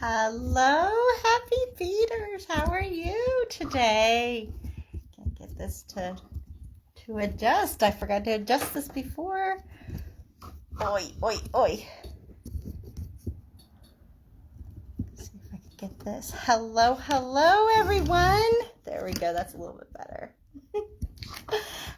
Hello, happy beaders. How are you today? Can't get this to adjust. I forgot to adjust this before. Oi, oi, oi. Let's see if I can get this. Hello, hello, everyone. There we go. That's a little bit better.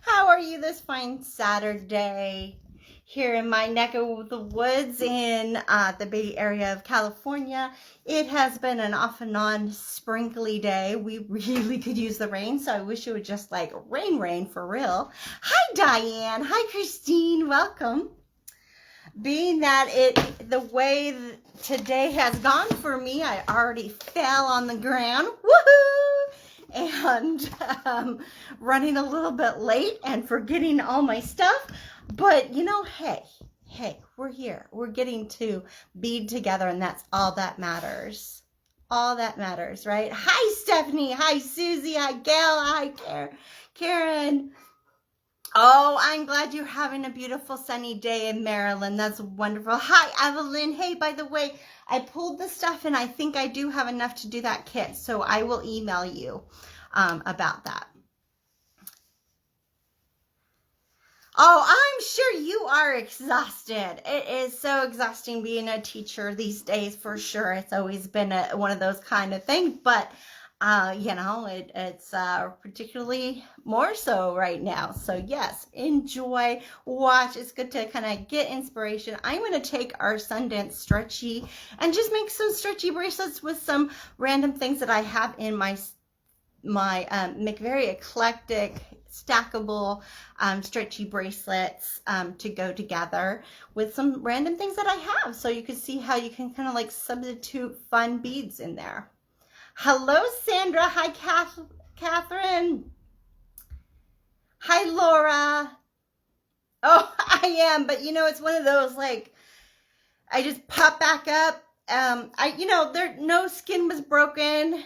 How are you this fine Saturday? Here in my neck of the woods in the Bay Area of California, it has been an off and on sprinkly day. We really could use the rain, so I wish it would just like rain for real. Hi Diane, hi Christine, welcome. Being that the way today has gone for me, I already fell on the ground, woohoo! And running a little bit late and forgetting all my stuff. But, you know, hey, we're here. We're getting to bead together, and that's all that matters. All that matters, right? Hi, Stephanie. Hi, Susie. Hi, Gail. Hi, Karen. Oh, I'm glad you're having a beautiful sunny day in Maryland. That's wonderful. Hi, Evelyn. Hey, by the way, I pulled the stuff, and I think I do have enough to do that kit, so I will email you about that. Oh, I'm sure you are exhausted. It is so exhausting being a teacher these days, for sure. It's always been one of those kind of things, but you know, it's particularly more so right now. So yes, enjoy, watch. It's good to kind of get inspiration. I'm going to take our Sundance Stretchy and just make some stretchy bracelets with some random things that I have in my very eclectic stackable stretchy bracelets to go together with some random things that I have, so you can see how you can kind of like substitute fun beads in there. Hello Sandra. Hi Catherine. Hi Laura. Oh, I am, but you know, it's one of those like I just pop back up. No skin was broken.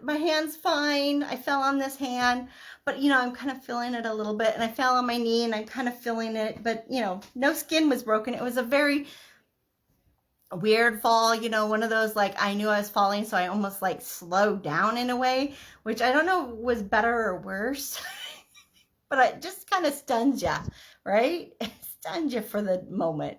My hand's fine. I fell on this hand, but you know, I'm kind of feeling it a little bit, and I fell on my knee and I'm kind of feeling it, but you know, no skin was broken. It was a very weird fall, you know, one of those like I knew I was falling, so I almost like slowed down in a way, which I don't know was better or worse, but it just kind of stuns you, right? It stuns you for the moment.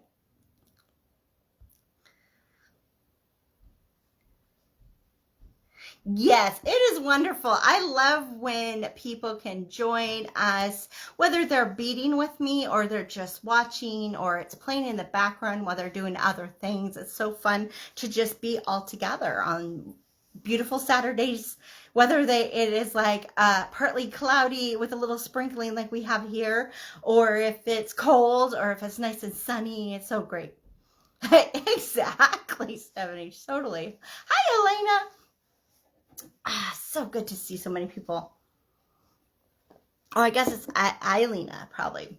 Yes, it is wonderful. I love when people can join us, whether they're beading with me or they're just watching or it's playing in the background while they're doing other things. It's so fun to just be all together on beautiful Saturdays, whether it is like partly cloudy with a little sprinkling like we have here, or if it's cold or if it's nice and sunny. It's so great. Exactly, Stephanie, totally. Hi, Elena. So good to see so many people. Oh, I guess it's Eilena, probably.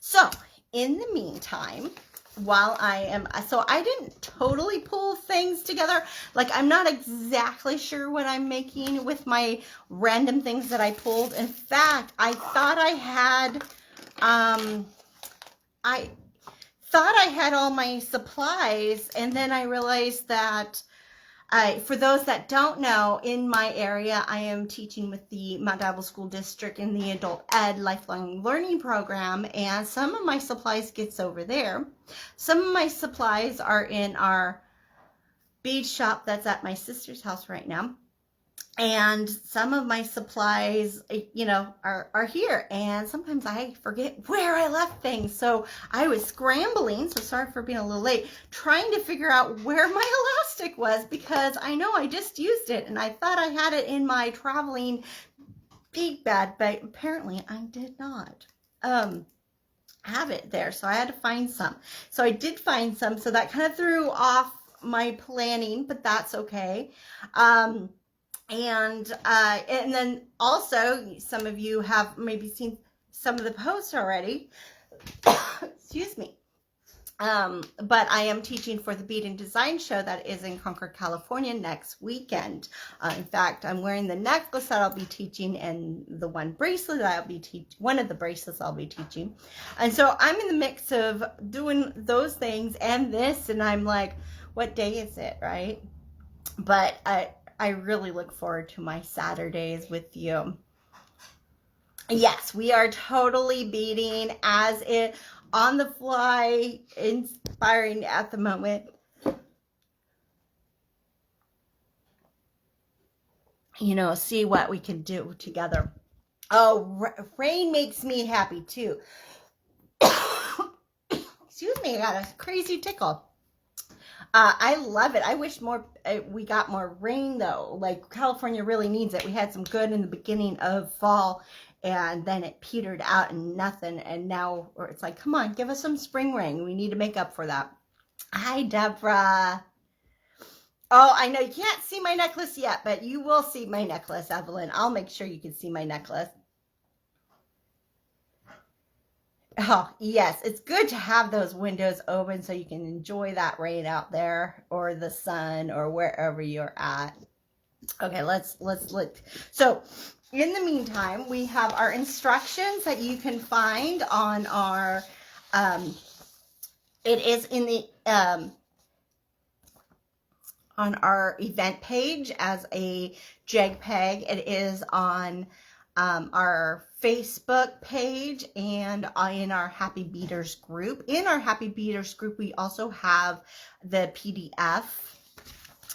So in the meantime, while I didn't totally pull things together. Like, I'm not exactly sure what I'm making with my random things that I pulled. In fact, I thought I had all my supplies, and then I realized that for those that don't know, in my area, I am teaching with the Mount Diablo School District in the Adult Ed Lifelong Learning Program, and some of my supplies gets over there. Some of my supplies are in our bead shop that's at my sister's house right now. And some of my supplies, you know, are here. And sometimes I forget where I left things. So I was scrambling, so sorry for being a little late, trying to figure out where my elastic was, because I know I just used it. And I thought I had it in my traveling bead bag, but apparently I did not have it there. So I had to find some. So I did find some. So that kind of threw off my planning, but that's okay. And then also, some of you have maybe seen some of the posts already. Excuse me. But I am teaching for the Bead and Design Show that is in Concord, California next weekend. In fact, I'm wearing the necklace that I'll be teaching and the one bracelet that I'll be one of the bracelets I'll be teaching. And so I'm in the mix of doing those things and this, and I'm like, what day is it, right? But I really look forward to my Saturdays with you. Yes, we are totally beading as it on the fly, inspiring at the moment. You know, see what we can do together. Oh, rain makes me happy too. Excuse me, I got a crazy tickle. I love it. I wish we got more rain though. Like California really needs it. We had some good in the beginning of fall, and then it petered out and nothing. And now it's like, come on, give us some spring rain. We need to make up for that. Hi, Deborah. Oh, I know you can't see my necklace yet, but you will see my necklace, Evelyn. I'll make sure you can see my necklace. Oh, yes, it's good to have those windows open so you can enjoy that rain out there or the sun or wherever you're at. Okay, let's look. So, in the meantime, we have our instructions that you can find on our it is in the on our event page as a JPEG. It is on our Facebook page and in our Happy Beaders group. In our Happy Beaders group, we also have the PDF.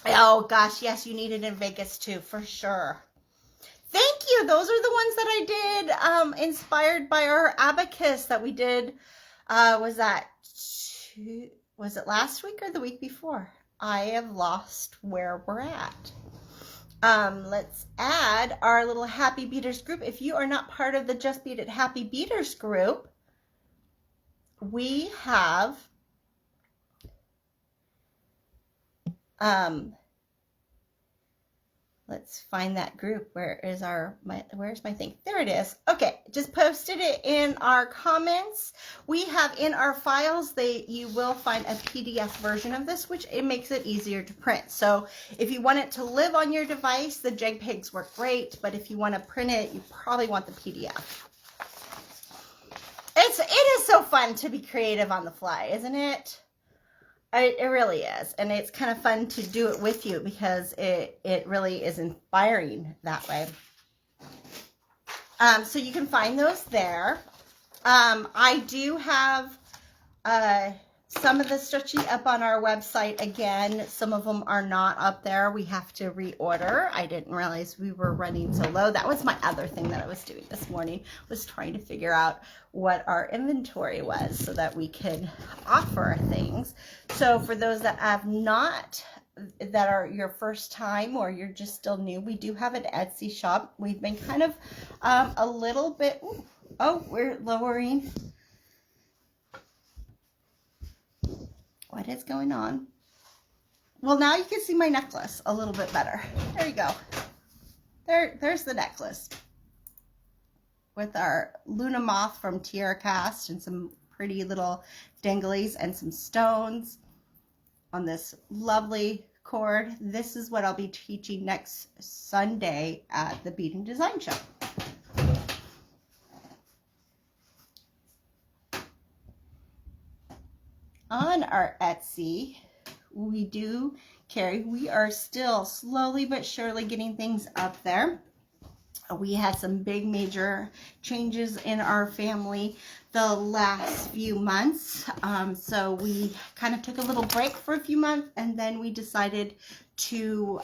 Oh gosh, yes, you need it in Vegas too, for sure. Thank you. Those are the ones that I did, inspired by our abacus that we did. Was it last week or the week before? I have lost where we're at. Let's add our little Happy Beaders group. If you are not part of the Just Bead It Happy Beaders group, we have let's find that group. Where's my thing? There it is. Okay, just posted it in our comments. We have in our files, you will find a PDF version of this, which it makes it easier to print. So if you want it to live on your device, the JPEGs work great, but if you want to print it, you probably want the PDF. It is so fun to be creative on the fly, isn't it? It really is, and it's kind of fun to do it with you because it really is inspiring that way. So you can find those there. I do have some of the stretchy up on our website again. Some of them are not up there. We have to reorder. I didn't realize we were running so low. That was my other thing that I was doing this morning, was trying to figure out what our inventory was so that we could offer things. So for those that have not, that are your first time or you're just still new, we do have an Etsy shop. We've been kind of a little bit, we're lowering. What is going on? Well, now you can see my necklace a little bit better. There you go. There's the necklace with our Luna Moth from Tiara Cast and some pretty little danglies and some stones on this lovely cord. This is what I'll be teaching next Sunday at the Bead and Design Show. On our Etsy, we are still slowly but surely getting things up there. We had some big major changes in our family the last few months. So we kind of took a little break for a few months, and then we decided to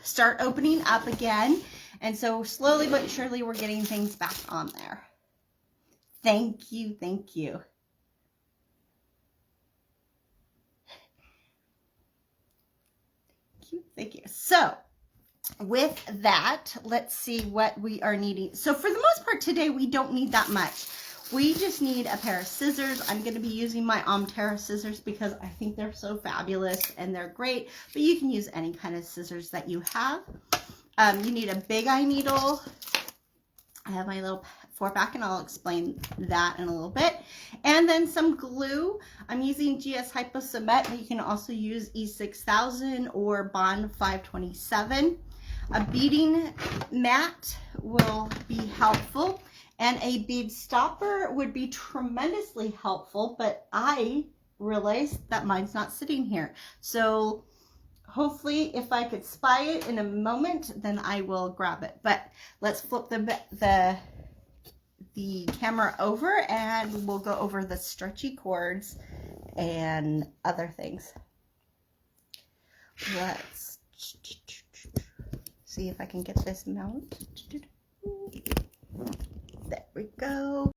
start opening up again. And so slowly but surely we're getting things back on there. Thank you, thank you. Thank you. So with that, let's see what we are needing. So for the most part today, we don't need that much. We just need a pair of scissors. I'm going to be using my Terra scissors because I think they're so fabulous and they're great, but you can use any kind of scissors that you have. You need a big eye needle. I have my little 4-pack and I'll explain that in a little bit. And then some glue. I'm using GS Hypo Cement, but you can also use E6000 or Bond 527. A beading mat will be helpful, and a bead stopper would be tremendously helpful, but I realized that mine's not sitting here. So hopefully if I could spy it in a moment, then I will grab it. But let's flip the camera over and we'll go over the stretchy cords and other things. Let's see if I can get this mounted. There we go.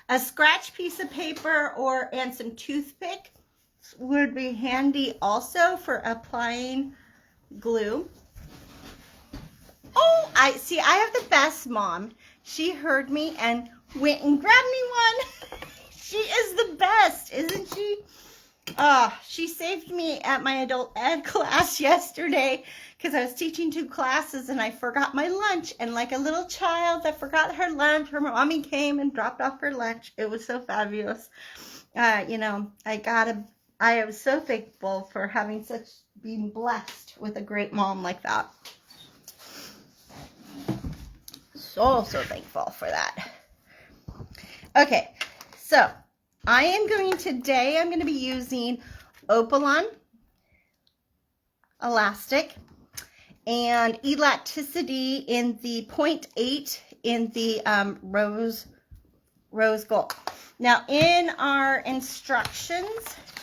A scratch piece of paper and some toothpick would be handy also for applying glue. Oh, I have the best mom. She heard me and went and grabbed me one. She is the best, isn't she? She saved me at my adult ed class yesterday because I was teaching 2 classes and I forgot my lunch. And like a little child that forgot her lunch, her mommy came and dropped off her lunch. It was so fabulous. You know, I am so thankful for being blessed with a great mom like that. So thankful for that. Okay, so I'm going to be using Opalon elastic and elasticity in the 0.8 in the rose gold. Now in our instructions,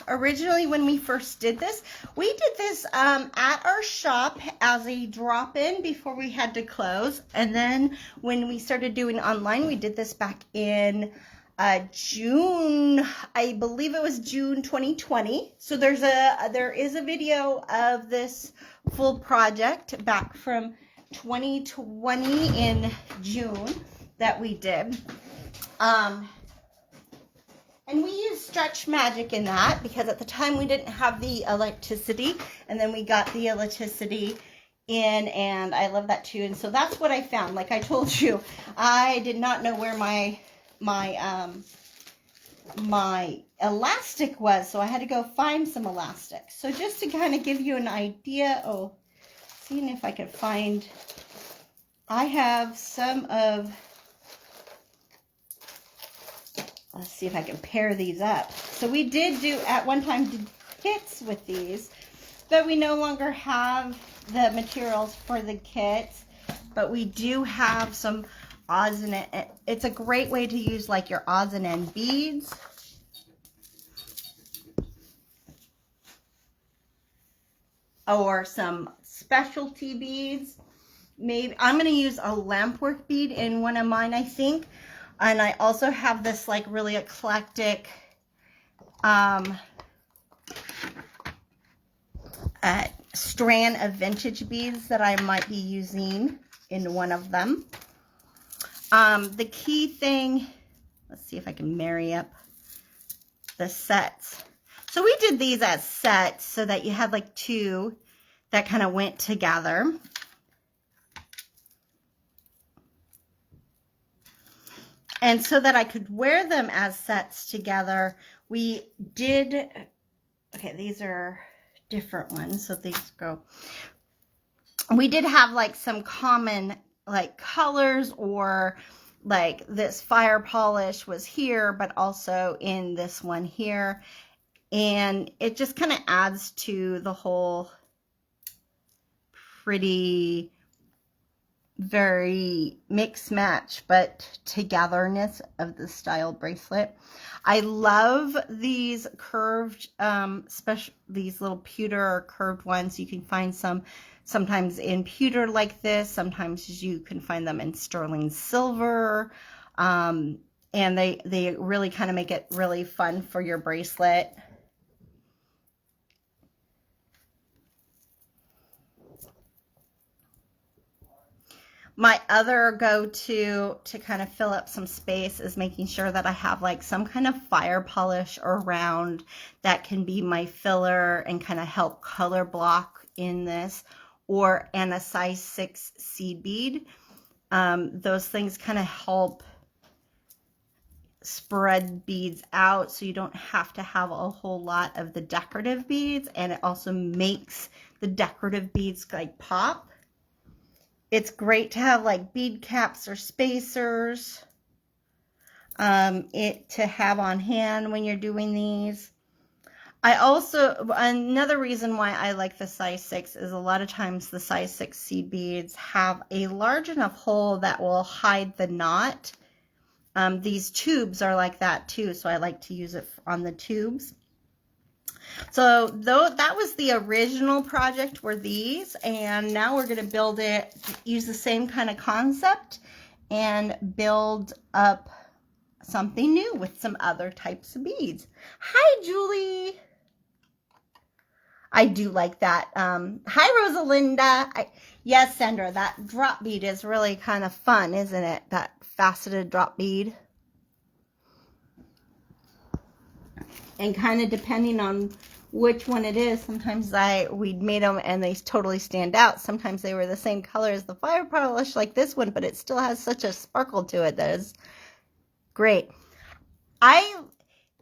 originally when we first did this, we did this at our shop as a drop-in before we had to close. And then when we started doing online, we did this back in June, I believe it was June 2020. So there is a video of this full project back from 2020 in June that we did. And we used Stretch Magic in that because at the time we didn't have the elasticity, and then we got the elasticity in, and I love that too. And so that's what I found. Like I told you, I did not know where my elastic was, so I had to go find some elastic. So just to kind of give you an idea, seeing if I could find, I have some of, let's see if I can pair these up. So we did at one time did kits with these, but we no longer have the materials for the kits, but we do have some odds and ends. It's a great way to use like your odds and end beads. Or some specialty beads. Maybe I'm going to use a Lampwork bead in one of mine, I think. And I also have this like really eclectic strand of vintage beads that I might be using in one of them. The key thing, let's see if I can marry up the sets. So we did these as sets so that you had like 2 that kind of went together. And so that I could wear them as sets together, we did, okay, these are different ones, so these go. We did have like some common like colors, or like this fire polish was here, but also in this one here. And it just kind of adds to the whole pretty, very mix match but togetherness of the style bracelet. I love these curved these little pewter or curved ones. You can find some sometimes in pewter like this, sometimes you can find them in sterling silver, and they really kind of make it really fun for your bracelet. My other go-to to kind of fill up some space is making sure that I have like some kind of fire polish around that can be my filler and kind of help color block in this, and a size 6 seed bead. Those things kind of help spread beads out so you don't have to have a whole lot of the decorative beads, and it also makes the decorative beads like pop. It's great to have like bead caps or spacers to have on hand when you're doing these. I also, another reason why I like the size 6 is a lot of times the size 6 seed beads have a large enough hole that will hide the knot. These tubes are like that too, so I like to use it on the tubes. So that was the original project, were these, and now we're going to build it, use the same kind of concept and build up something new with some other types of beads. Hi, Julie. I do like that. Hi, Rosalinda. Yes, Sandra, that drop bead is really kind of fun, isn't it? That faceted drop bead. And kind of depending on which one it is, sometimes we made them and they totally stand out. Sometimes they were the same color as the fire polish like this one, but it still has such a sparkle to it that is great. I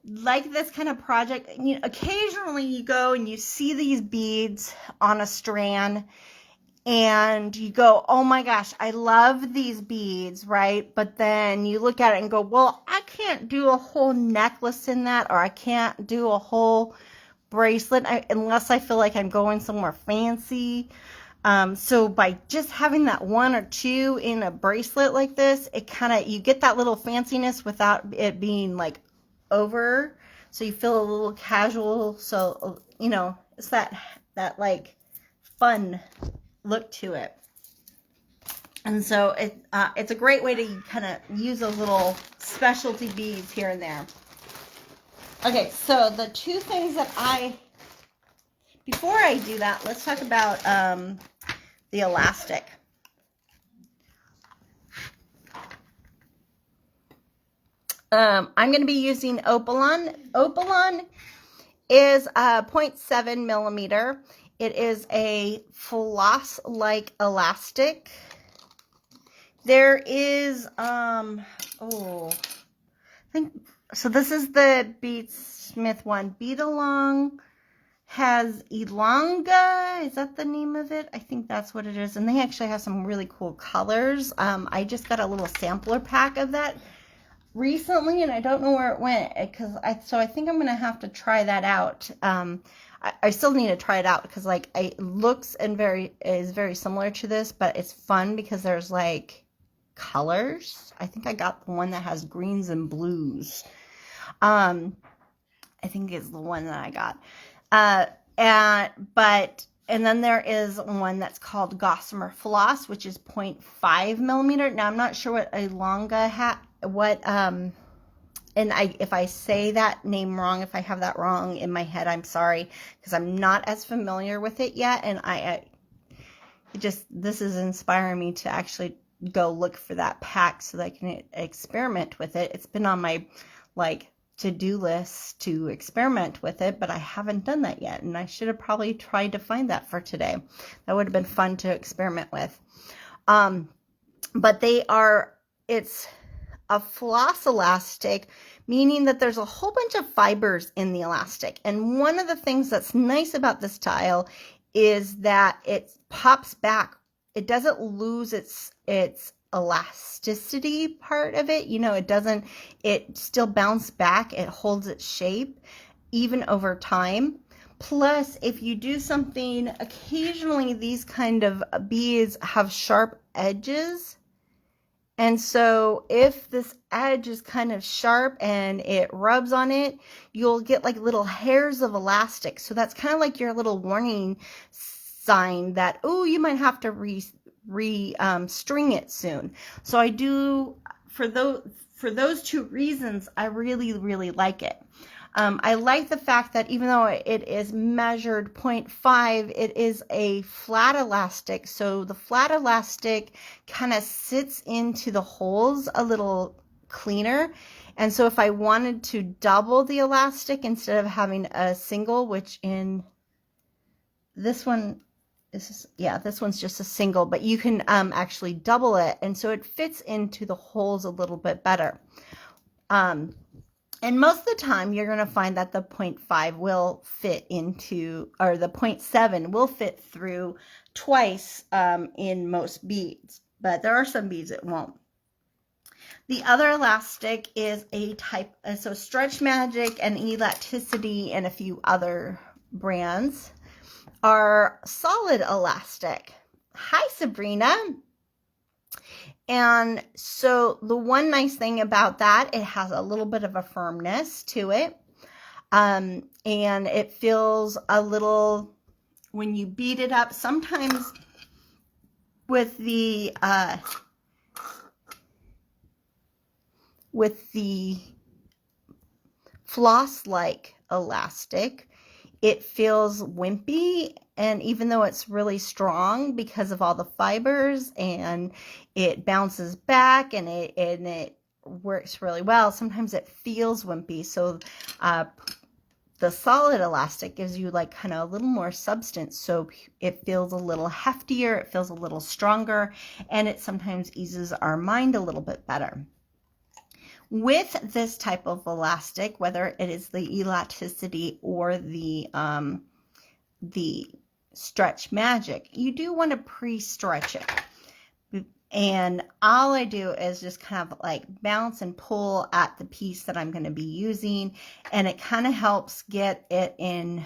like this kind of project. You know, occasionally you go and you see these beads on a strand and you go, oh my gosh, I love these beads, right? But then you look at it and go, well, I can't do a whole necklace in that, or I can't do a whole bracelet unless I feel like I'm going somewhere fancy. So by just having that one or two in a bracelet like this, it kind of, you get that little fanciness without it being like over, so you feel a little casual. So, you know, it's that like fun look to it. And so it's a great way to kind of use those little specialty beads here and there. Okay, so the two things that before I do that, let's talk about the elastic. I'm going to be using Opalon. Opalon is 0.7 millimeter. It is a floss-like elastic. There is, I think, so this is the Bead Smith one. Bead Along has Elonga. Is that the name of it? I think that's what it is. And they actually have some really cool colors. I just got a little sampler pack of that recently, and I don't know where it went, so I think I'm gonna have to try that out. I still need to try it out because like it looks and is very similar to this, but it's fun because there's like colors. I think I got the one that has greens and blues. I think it's the one that I got. And then there is one that's called Gossamer Floss, which is 0.5 millimeter. Now I'm not sure what Elonga if I say that name wrong, if I have that wrong in my head, I'm sorry, because I'm not as familiar with it yet, and this is inspiring me to actually go look for that pack so that I can experiment with it. It's been on my to-do list to experiment with it, but I haven't done that yet, and I should have probably tried to find that for today. That would have been fun to experiment with. But it's a floss elastic, meaning that there's a whole bunch of fibers in the elastic. And one of the things that's nice about this style is that it pops back. It doesn't lose its elasticity part of it. You know, it still bounces back. It holds its shape even over time. Plus, if you do something, occasionally these kind of beads have sharp edges. And so if this edge is kind of sharp and it rubs on it, you'll get like little hairs of elastic. So that's kind of like your little warning sign that, oh, you might have to string it soon. So I do, for those two reasons, I really, really like it. I like the fact that even though it is measured 0.5, it is a flat elastic. So the flat elastic kind of sits into the holes a little cleaner. And so if I wanted to double the elastic instead of having a single, which in this one, this one's just a single, but you can actually double it. And so it fits into the holes a little bit better. And most of the time, you're going to find that the 0.5 will fit into, or the 0.7 will fit through twice in most beads. But there are some beads it won't. The other elastic is a type, so Stretch Magic and Elasticity and a few other brands are solid elastic. Hi, Sabrina. And so the one nice thing about that, it has a little bit of a firmness to it. And it feels a little, when you beat it up, sometimes with the floss-like elastic, it feels wimpy, and even though it's really strong because of all the fibers and it bounces back and it works really well, sometimes it feels wimpy. So the solid elastic gives you like kind of a little more substance, so it feels a little heftier, it feels a little stronger, and it sometimes eases our mind a little bit better. With this type of elastic, whether it is the elasticity or the Stretch Magic, you do want to pre-stretch it. And all I do is just kind of like bounce and pull at the piece that I'm going to be using, and it kind of helps get it in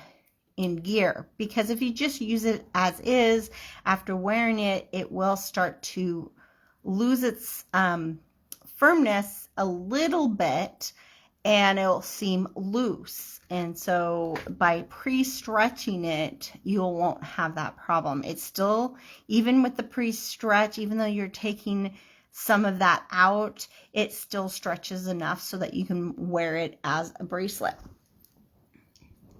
gear, because if you just use it as is, after wearing it, it will start to lose its firmness a little bit, and it'll seem loose. And so by pre-stretching it, you won't have that problem. It's still, even with the pre-stretch, even though you're taking some of that out, it still stretches enough so that you can wear it as a bracelet.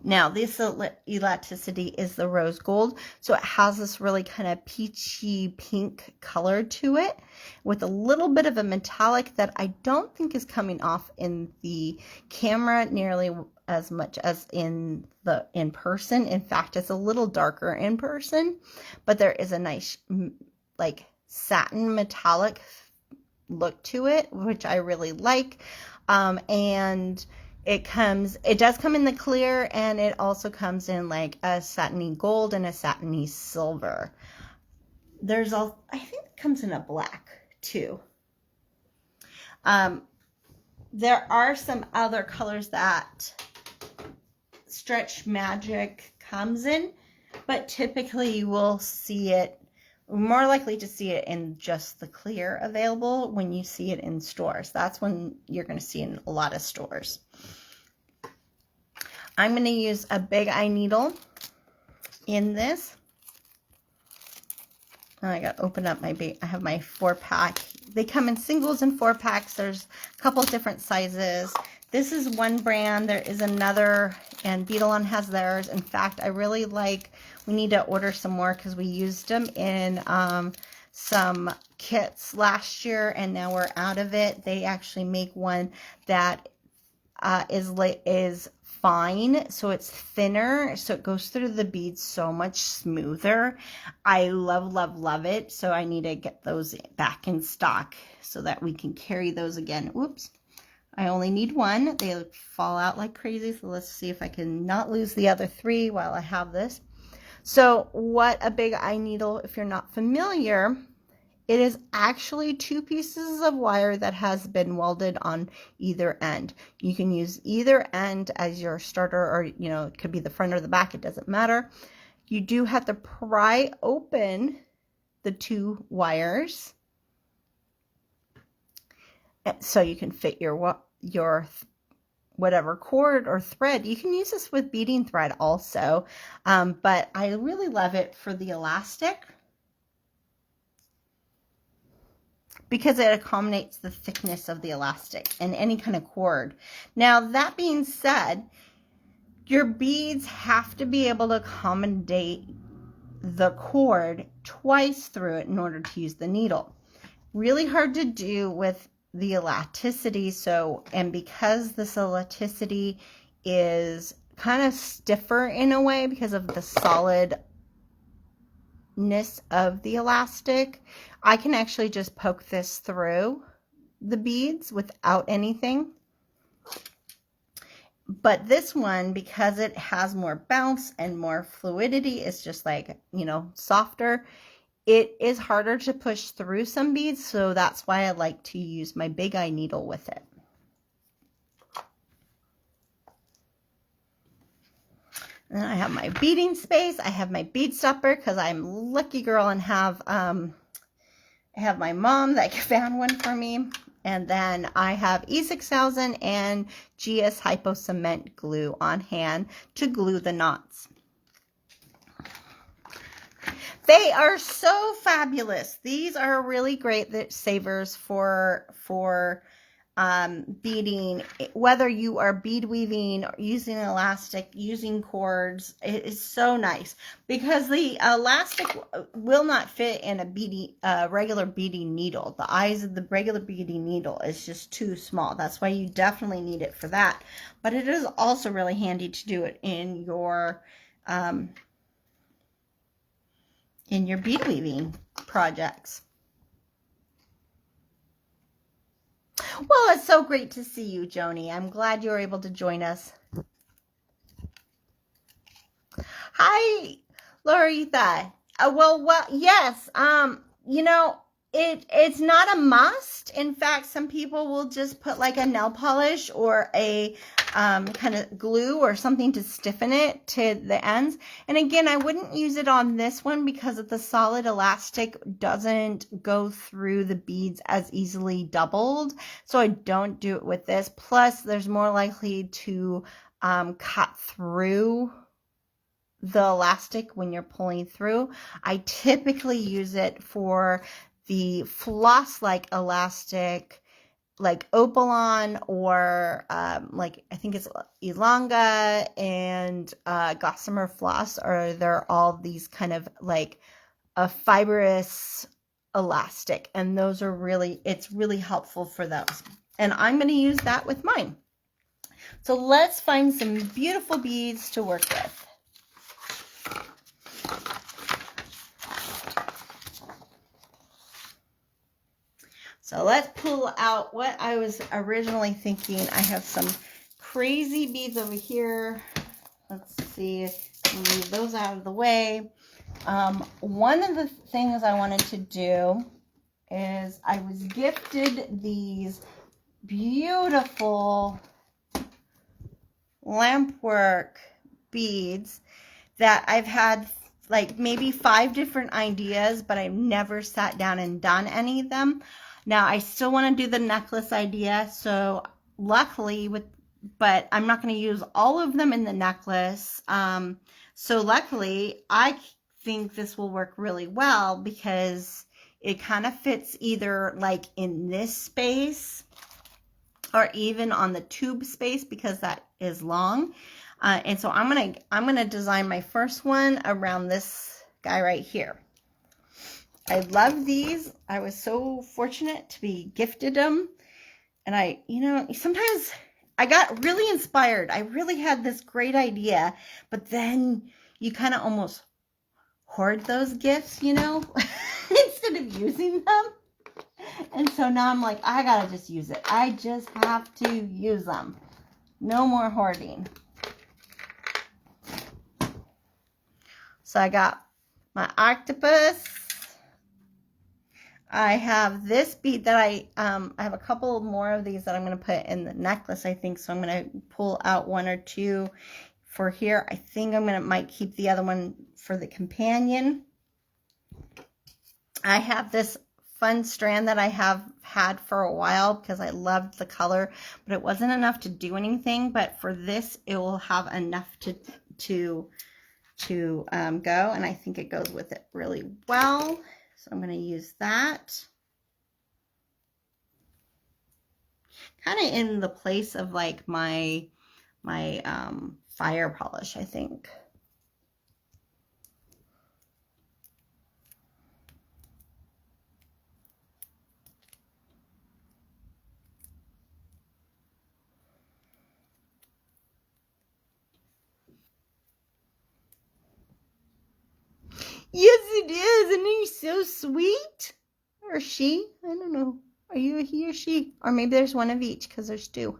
Now, this elasticity is the rose gold, so it has this really kind of peachy pink color to it with a little bit of a metallic that I don't think is coming off in the camera nearly as much as in person. In fact, it's a little darker in person, but there is a nice like satin metallic look to it, which I really like. And it does come in the clear, and it also comes in like a satiny gold and a satiny silver. I think it comes in a black too. There are some other colors that Stretch Magic comes in, but typically you will see it, more likely to see it in just the clear available when you see it in stores. That's when you're going to see it in a lot of stores. I'm going to use a big eye needle in this. Oh, I got to open up I have my 4-pack. They come in singles and 4-packs. There's a couple of different sizes. This is one brand. There is another, and Beadalon has theirs. In fact, I really like, we need to order some more because we used them in some kits last year, and now we're out of it. They actually make one that is fine, so it's thinner, so it goes through the beads so much smoother. I love it. So I need to get those back in stock so that we can carry those again. Whoops, I only need one. They fall out like crazy, so let's see if I can not lose the other 3 while I have this. So what a big eye needle, if you're not familiar, it is actually 2 pieces of wire that has been welded on either end. You can use either end as your starter, or it could be the front or the back, it doesn't matter. You do have to pry open the 2 wires so you can fit your whatever cord or thread. You can use this with beading thread also, but I really love it for the elastic, because it accommodates the thickness of the elastic and any kind of cord. Now, that being said, your beads have to be able to accommodate the cord twice through it in order to use the needle. Really hard to do with the elasticity. And because this elasticity is kind of stiffer in a way because of the solidness of the elastic, I can actually just poke this through the beads without anything. But this one, because it has more bounce and more fluidity, it's just like, you know, softer. It is harder to push through some beads, so that's why I like to use my big eye needle with it. And then I have my beading space. I have my bead stopper because I'm a lucky girl and have I have my mom that found one for me. And then I have E6000 and GS Hypo cement glue on hand to glue the knots. They are so fabulous. These are really great savers for beading, whether you are bead weaving or using elastic, using cords. It is so nice because the elastic will not fit in a regular beading needle. The eyes of the regular beading needle is just too small. That's why you definitely need it for that. But it is also really handy to do it in your bead weaving projects. Well, it's so great to see you, Joni. I'm glad you were able to join us. Hi, Loretha. Well, yes. You know, it's not a must. In fact, some people will just put like a nail polish or a kind of glue or something to stiffen it to the ends. And again, I wouldn't use it on this one because the solid elastic doesn't go through the beads as easily doubled. So I don't do it with this. Plus, there's more likely to cut through the elastic when you're pulling through. I typically use it for the floss-like elastic, like Opalon or like I think it's Ilonga and Gossamer Floss, or they're all these kind of like a fibrous elastic, and those are really, it's really helpful for those. And I'm going to use that with mine. So let's find some beautiful beads to work with. So let's pull out what I was originally thinking. I have some crazy beads over here. Let's see, move those out of the way. One of the things I wanted to do is I was gifted these beautiful Lampwork beads that I've had like maybe 5 different ideas, but I've never sat down and done any of them. Now, I still want to do the necklace idea, so luckily, but I'm not going to use all of them in the necklace. So luckily, I think this will work really well because it kind of fits either like in this space or even on the tube space because that is long. And so I'm gonna design my first one around this guy right here. I love these. I was so fortunate to be gifted them. And you know, sometimes I got really inspired. I really had this great idea, but then you kind of almost hoard those gifts, you know, instead of using them. And so now I'm like, I gotta just use it. I just have to use them. No more hoarding. So I got my octopus. I have this bead that I have a couple more of these that I'm going to put in the necklace, I think. So I'm going to pull out 1 or 2 for here. I think might keep the other one for the companion. I have this fun strand that I have had for a while because I loved the color, but it wasn't enough to do anything. But for this, it will have enough to go, and I think it goes with it really well. So I'm going to use that kind of in the place of like my fire polish, I think. Yes, it is. Isn't he so sweet? Or she? I don't know. Are you a he or she? Or maybe there's one of each because there's 2.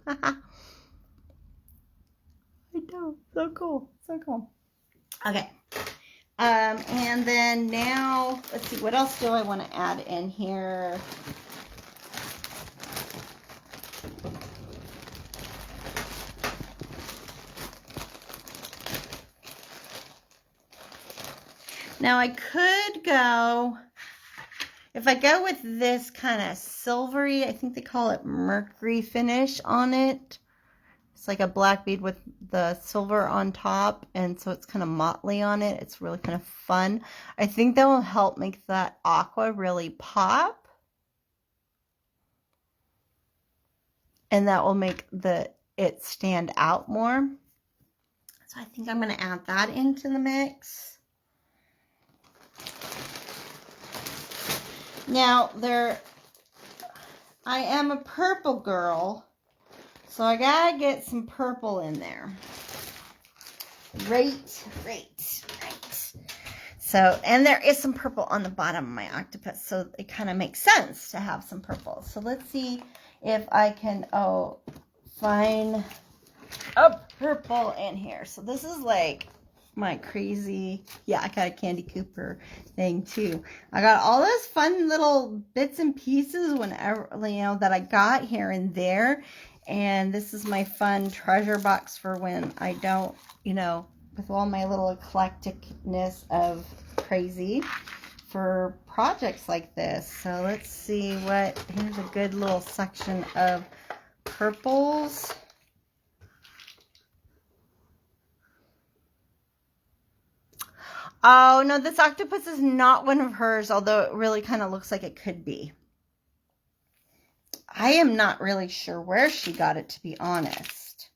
know. So cool. So cool. Okay. And then now, let's see, what else do I want to add in here? Now I could go, if I go with this kind of silvery, I think they call it mercury finish on it. It's like a black bead with the silver on top, and so it's kind of motley on it. It's really kind of fun. I think that will help make that aqua really pop. And that will make it stand out more. So I think I'm going to add that into the mix. Now, I am a purple girl, so I gotta get some purple in there. Right. So, and there is some purple on the bottom of my octopus, so it kind of makes sense to have some purple. So let's see if I can, find a purple in here. So this is like my crazy, yeah, I got a Candy Cooper thing too. I got all those fun little bits and pieces whenever, that I got here and there. And this is my fun treasure box for when I don't, with all my little eclecticness of crazy for projects like this. So let's see here's a good little section of purples. Oh, no, this octopus is not one of hers, although it really kind of looks like it could be. I am not really sure where she got it, to be honest.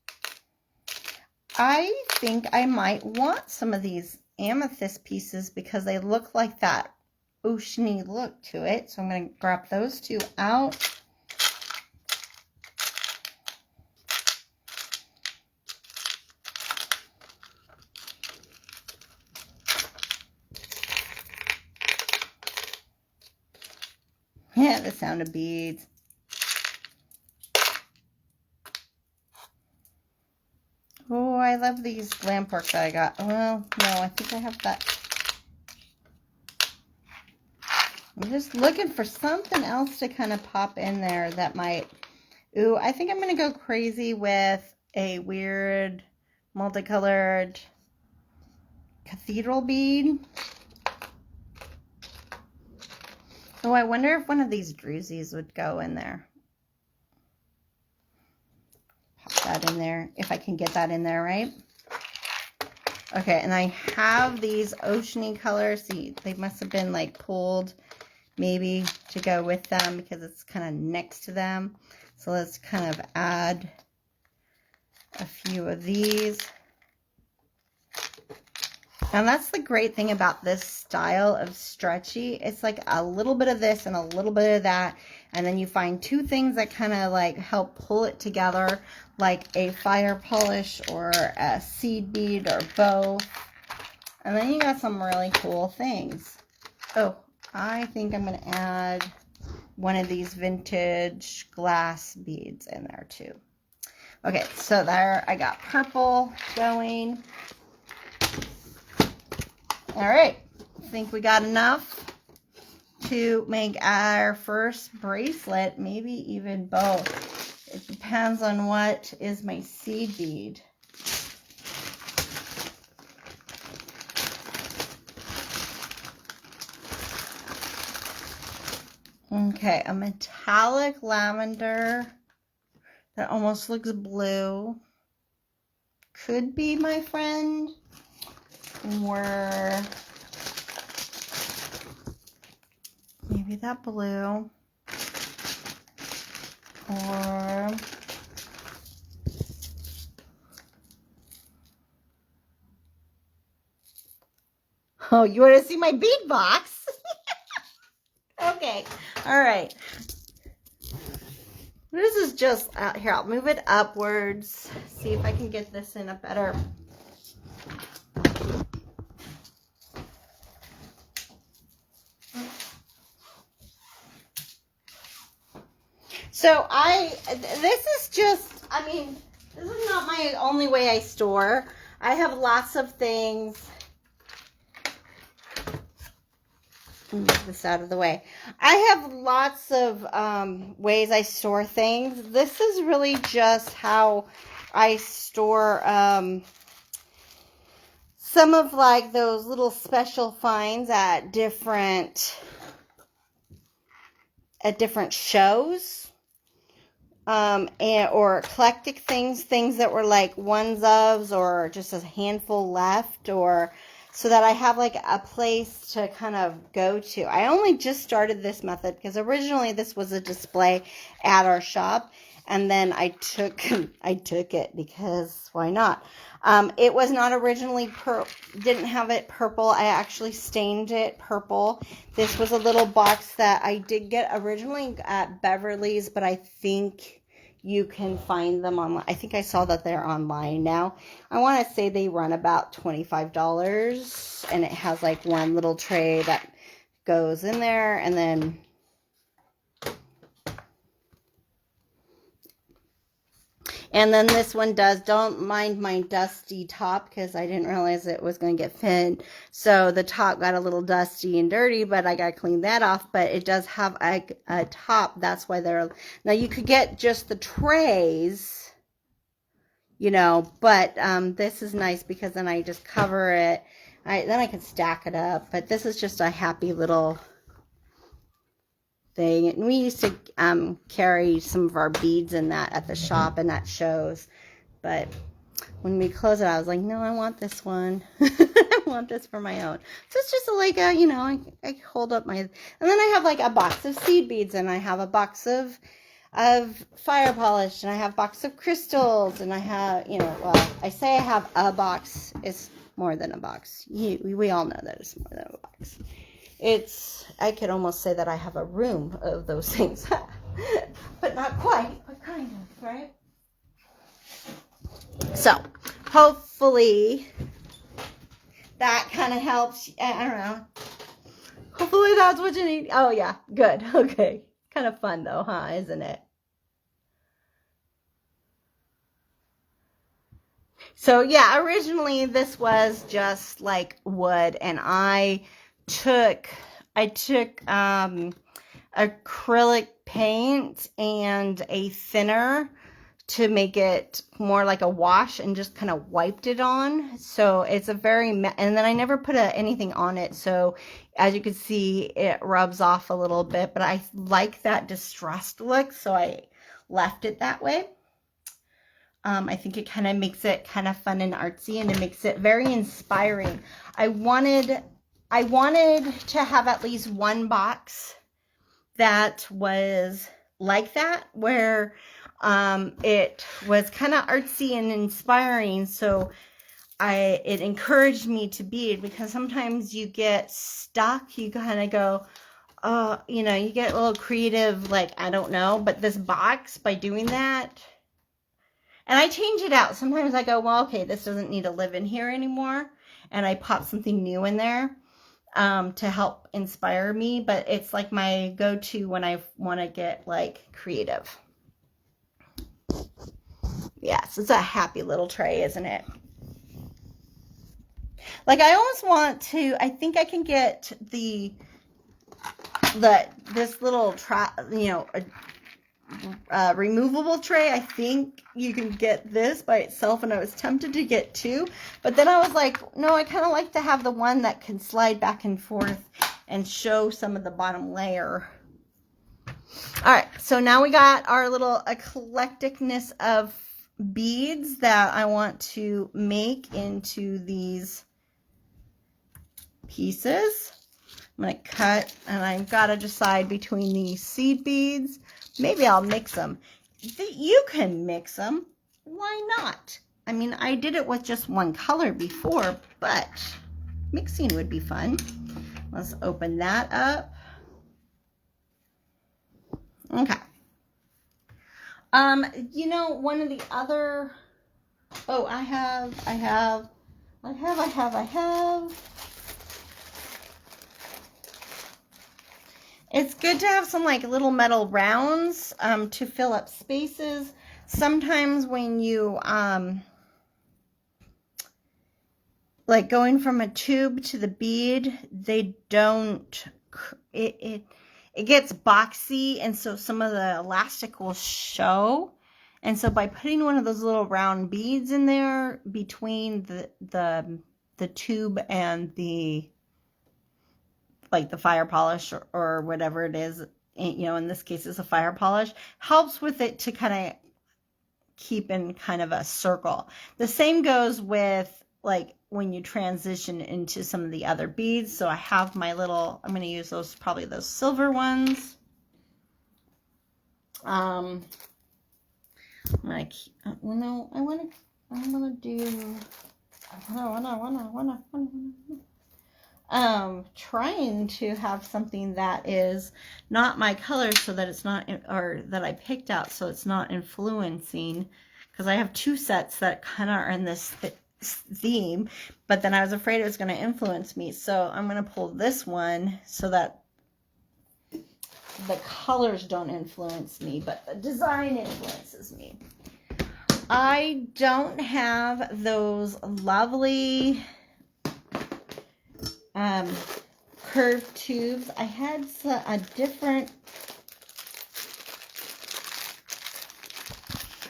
I think I might want some of these amethyst pieces because they look like that oceany look to it. So I'm going to grab those two out. Yeah, the sound of beads. Oh, I love these Lampwork that I got. Well, no, I think I have that. I'm just looking for something else to kind of pop in there that might... Ooh, I think I'm going to go crazy with a weird multicolored cathedral bead. Oh, I wonder if one of these drusies would go in there. Pop that in there, if I can get that in there, right? Okay, and I have these oceany colors. See, they must have been like pulled maybe to go with them because it's kind of next to them. So let's kind of add a few of these. And that's the great thing about this style of stretchy. It's like a little bit of this and a little bit of that. And then you find two things that kind of like help pull it together, like a fire polish or a seed bead or both. And then you got some really cool things. Oh, I think I'm going to add one of these vintage glass beads in there too. Okay, so there I got purple going. All right, I think we got enough to make our first bracelet, maybe even both. It depends on what is my seed bead. Okay, a metallic lavender that almost looks blue. Could be my friend. Or maybe that blue. Or oh, you want to see my bead box? Okay, all right. This is just out here. I'll move it upwards. See if I can get this in a better. So this is just, I mean, this is not my only way I store. I have lots of things. Move this out of the way. I have lots of ways I store things. This is really just how I store some of like those little special finds at different shows. Or eclectic things that were like ones ofs or just a handful left, or so that I have like a place to kind of go to. I only just started this method because originally this was a display at our shop, and then I took it because why not? It was not originally didn't have it purple. I actually stained it purple. This was a little box that I did get originally at Beverly's, but I think you can find them online. I think I saw that they're online now. I want to say they run about $25, and it has like one little tray that goes in there, and then this one does. Don't mind my dusty top because I didn't realize it was going to get thin. So the top got a little dusty and dirty, but I got to clean that off. But it does have a top. That's why they're... Now you could get just the trays, you know, but this is nice because then I just cover it. Then I can stack it up. But this is just a happy little thing. And we used to carry some of our beads in that at the shop, and that shows. But when we close it, I was like, no, I want this one. I want this for my own. So it's just like a, you know, I hold up my, and then I have like a box of seed beads, and I have a box of fire polish, and I have a box of crystals, and I have, you know, well, I say I have a box. It's more than a box. We all know that it's more than a box. I could almost say that I have a room of those things, but not quite, but kind of, right? So, hopefully, that kind of helps. I don't know. Hopefully, that's what you need. Oh, yeah, good, okay. Kind of fun, though, huh, isn't it? So, yeah, originally, this was just, like, wood, and I took acrylic paint and a thinner to make it more like a wash, and just kind of wiped it on. So it's a very, and then I never put anything on it. So as you can see, it rubs off a little bit, but I like that distressed look, so I left it that way. I think it kind of makes it kind of fun and artsy, and it makes it very inspiring. I wanted to have at least one box that was like that, where it was kind of artsy and inspiring. So it encouraged me to bead, because sometimes you get stuck. You kind of go, you know, you get a little creative, like, I don't know. But this box, by doing that, and I change it out. Sometimes I go, well, okay, this doesn't need to live in here anymore. And I pop something new in there to help inspire me. But it's like my go-to when I want to get like creative. Yes, it's a happy little tray, isn't it? Like, I almost want to, I think I can get this little removable tray. I think you can get this by itself, and I was tempted to get two, but then I was like, no, I kind of like to have the one that can slide back and forth and show some of the bottom layer. All right, so now we got our little eclecticness of beads that I want to make into these pieces. I'm going to cut, and I've got to decide between these seed beads. Maybe I'll mix them. You can mix them. Why not? I mean, I did it with just one color before, but mixing would be fun. Let's open that up. Okay. You know, one of the other, I have. It's good to have some like little metal rounds to fill up spaces. sometimes when you, like going from a tube to the bead, they don't, it gets boxy, and so some of the elastic will show. And so by putting one of those little round beads in there between the tube and the, like the fire polish or whatever it is, you know, in this case it's a fire polish, helps with it to kind of keep in kind of a circle. The same goes with like when you transition into some of the other beads. So I have my little, I'm going to use those, probably those silver ones. I'm like, no, I want to do, trying to have something that is not my color, so that it's not, or that I picked out, so it's not influencing, because I have two sets that kind of are in this theme, but then I was afraid it was going to influence me. So I'm going to pull this one so that the colors don't influence me, but the design influences me. I don't have those lovely curved tubes. I had a different,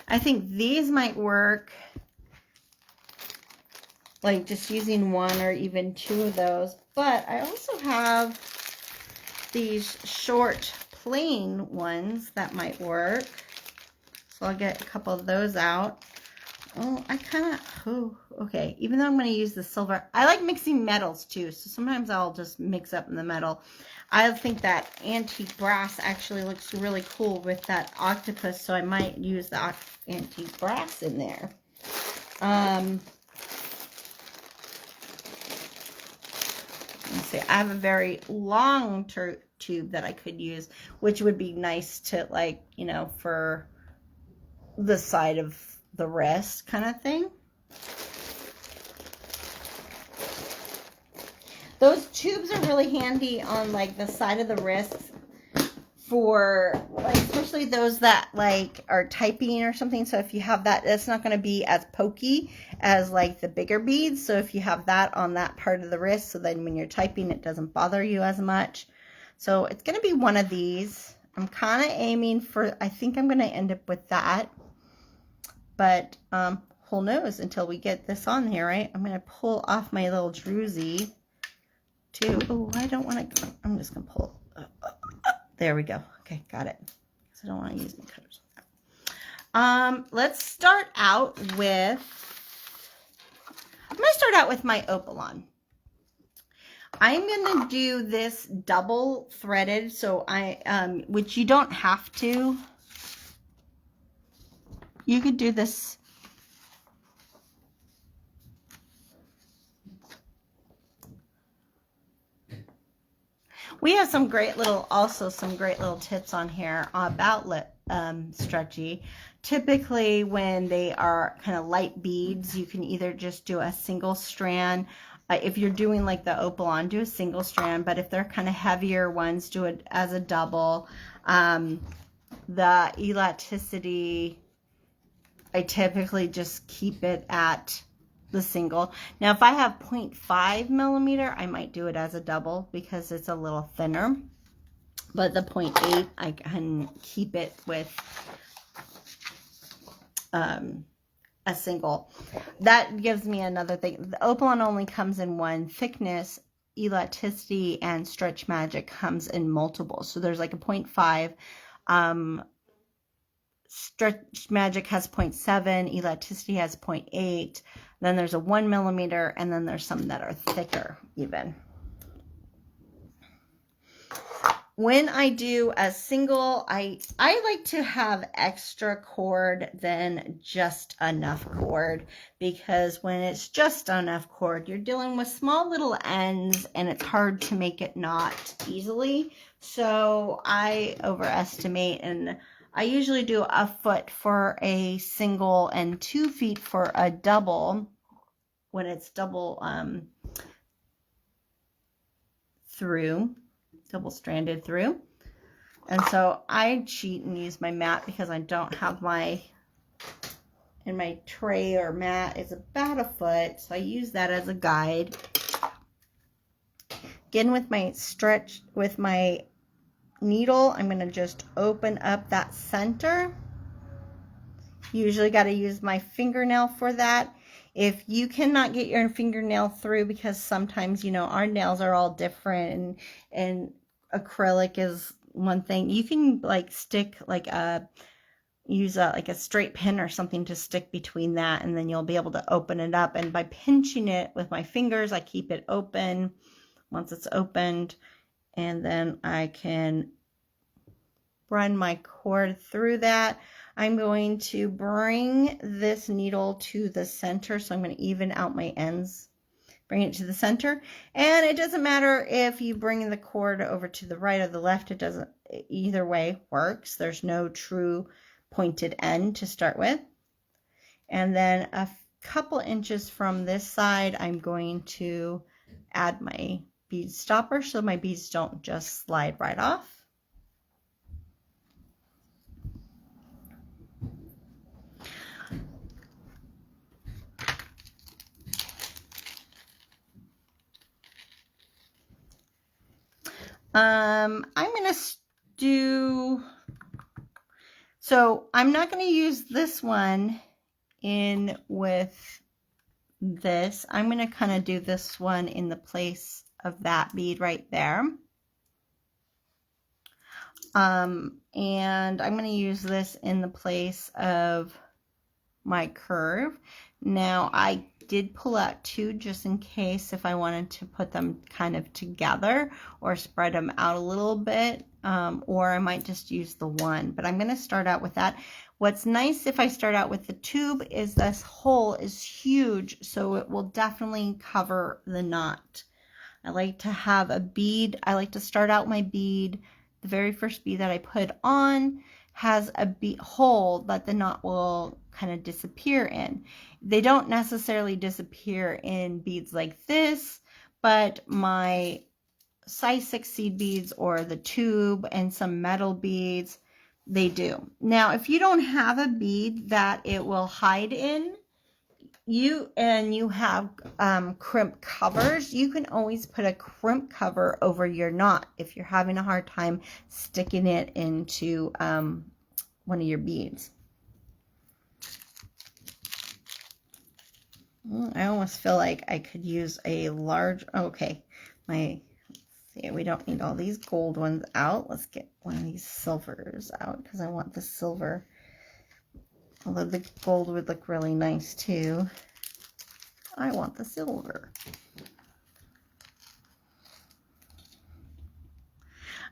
I think these might work, like just using one or even two of those. But I also have these short plain ones that might work. So I'll get a couple of those out. Oh, I kind of, oh, okay. Even though I'm going to use the silver, I like mixing metals too. So sometimes I'll just mix up in the metal. I think that antique brass actually looks really cool with that octopus. So I might use the antique brass in there. Let's see, I have a very long tube that I could use, which would be nice to, like, you know, for the side of the wrist kind of thing. Those tubes are really handy on like the side of the wrist for, like, especially those that like are typing or something. So if you have that, it's not going to be as pokey as like the bigger beads. So if you have that on that part of the wrist, so then when you're typing, it doesn't bother you as much. So it's going to be one of these. I'm kind of aiming for, I think I'm going to end up with that. But who knows until we get this on here, right? I'm going to pull off my little druzy too. Oh, I don't want to, I'm just going to pull. There we go. Okay, got it. So I don't want to use my cutters. Let's start out with, I'm going to start out with my Opalon. I'm going to do this double threaded, so I, which you don't have to. You could do this. We have some great little, also some great little tips on here about stretchy. Typically when they are kind of light beads, you can either just do a single strand. If you're doing like the Opalon, do a single strand, but if they're kind of heavier ones, do it as a double. The elasticity, I typically just keep it at the single. Now, if I have 0.5 millimeter, I might do it as a double because it's a little thinner. But the 0.8, I can keep it with a single. That gives me another thing. The Opalon only comes in one thickness. Elasticity and Stretch Magic comes in multiple. So there's like a 0.5. Stretch Magic has 0.7, Elasticity has 0.8, then there's a 1 millimeter, and then there's some that are thicker even. When I do a single, I like to have extra cord than just enough cord, because when it's just enough cord, you're dealing with small little ends and it's hard to make it knot easily. So I overestimate, and I usually do a foot for a single and 2 feet for a double when it's double double stranded through. And so I cheat and use my mat because I don't have my and my tray or mat is about a foot, so I use that as a guide. Again, with my needle, I'm going to just open up that center. Usually got to use my fingernail for that. If you cannot get your fingernail through, because sometimes, you know, our nails are all different, and acrylic is one thing, you can like stick like use like a straight pin or something to stick between that, and then you'll be able to open it up. And by pinching it with my fingers, I keep it open once it's opened, and then I can run my cord through that. I'm going to bring this needle to the center, so I'm going to even out my ends, bring it to the center. And it doesn't matter if you bring the cord over to the right or the left, it doesn't, either way works. There's no true pointed end to start with. And then a couple inches from this side, I'm going to add my bead stopper so my beads don't just slide right off. I'm going to do, so I'm not going to use this one in with this. I'm going to kind of do this one in the place of that bead right there. And I'm going to use this in the place of my curve. Now I did pull out two just in case if I wanted to put them kind of together or spread them out a little bit, or I might just use the one, but I'm going to start out with that. What's nice if I start out with the tube is this hole is huge, so it will definitely cover the knot. I like to have a bead. I like to start out my bead. The very first bead that I put on has a bead hole that the knot will kind of disappear in. They don't necessarily disappear in beads like this, but my size 6 seed beads or the tube and some metal beads, they do. Now, if you don't have a bead that it will hide in, you have crimp covers, you can always put a crimp cover over your knot if you're having a hard time sticking it into one of your beads. I almost feel like I could use a large, okay, let's see, we don't need all these gold ones out. Let's get one of these silvers out because I want the silver. Although the gold would look really nice too. I want the silver.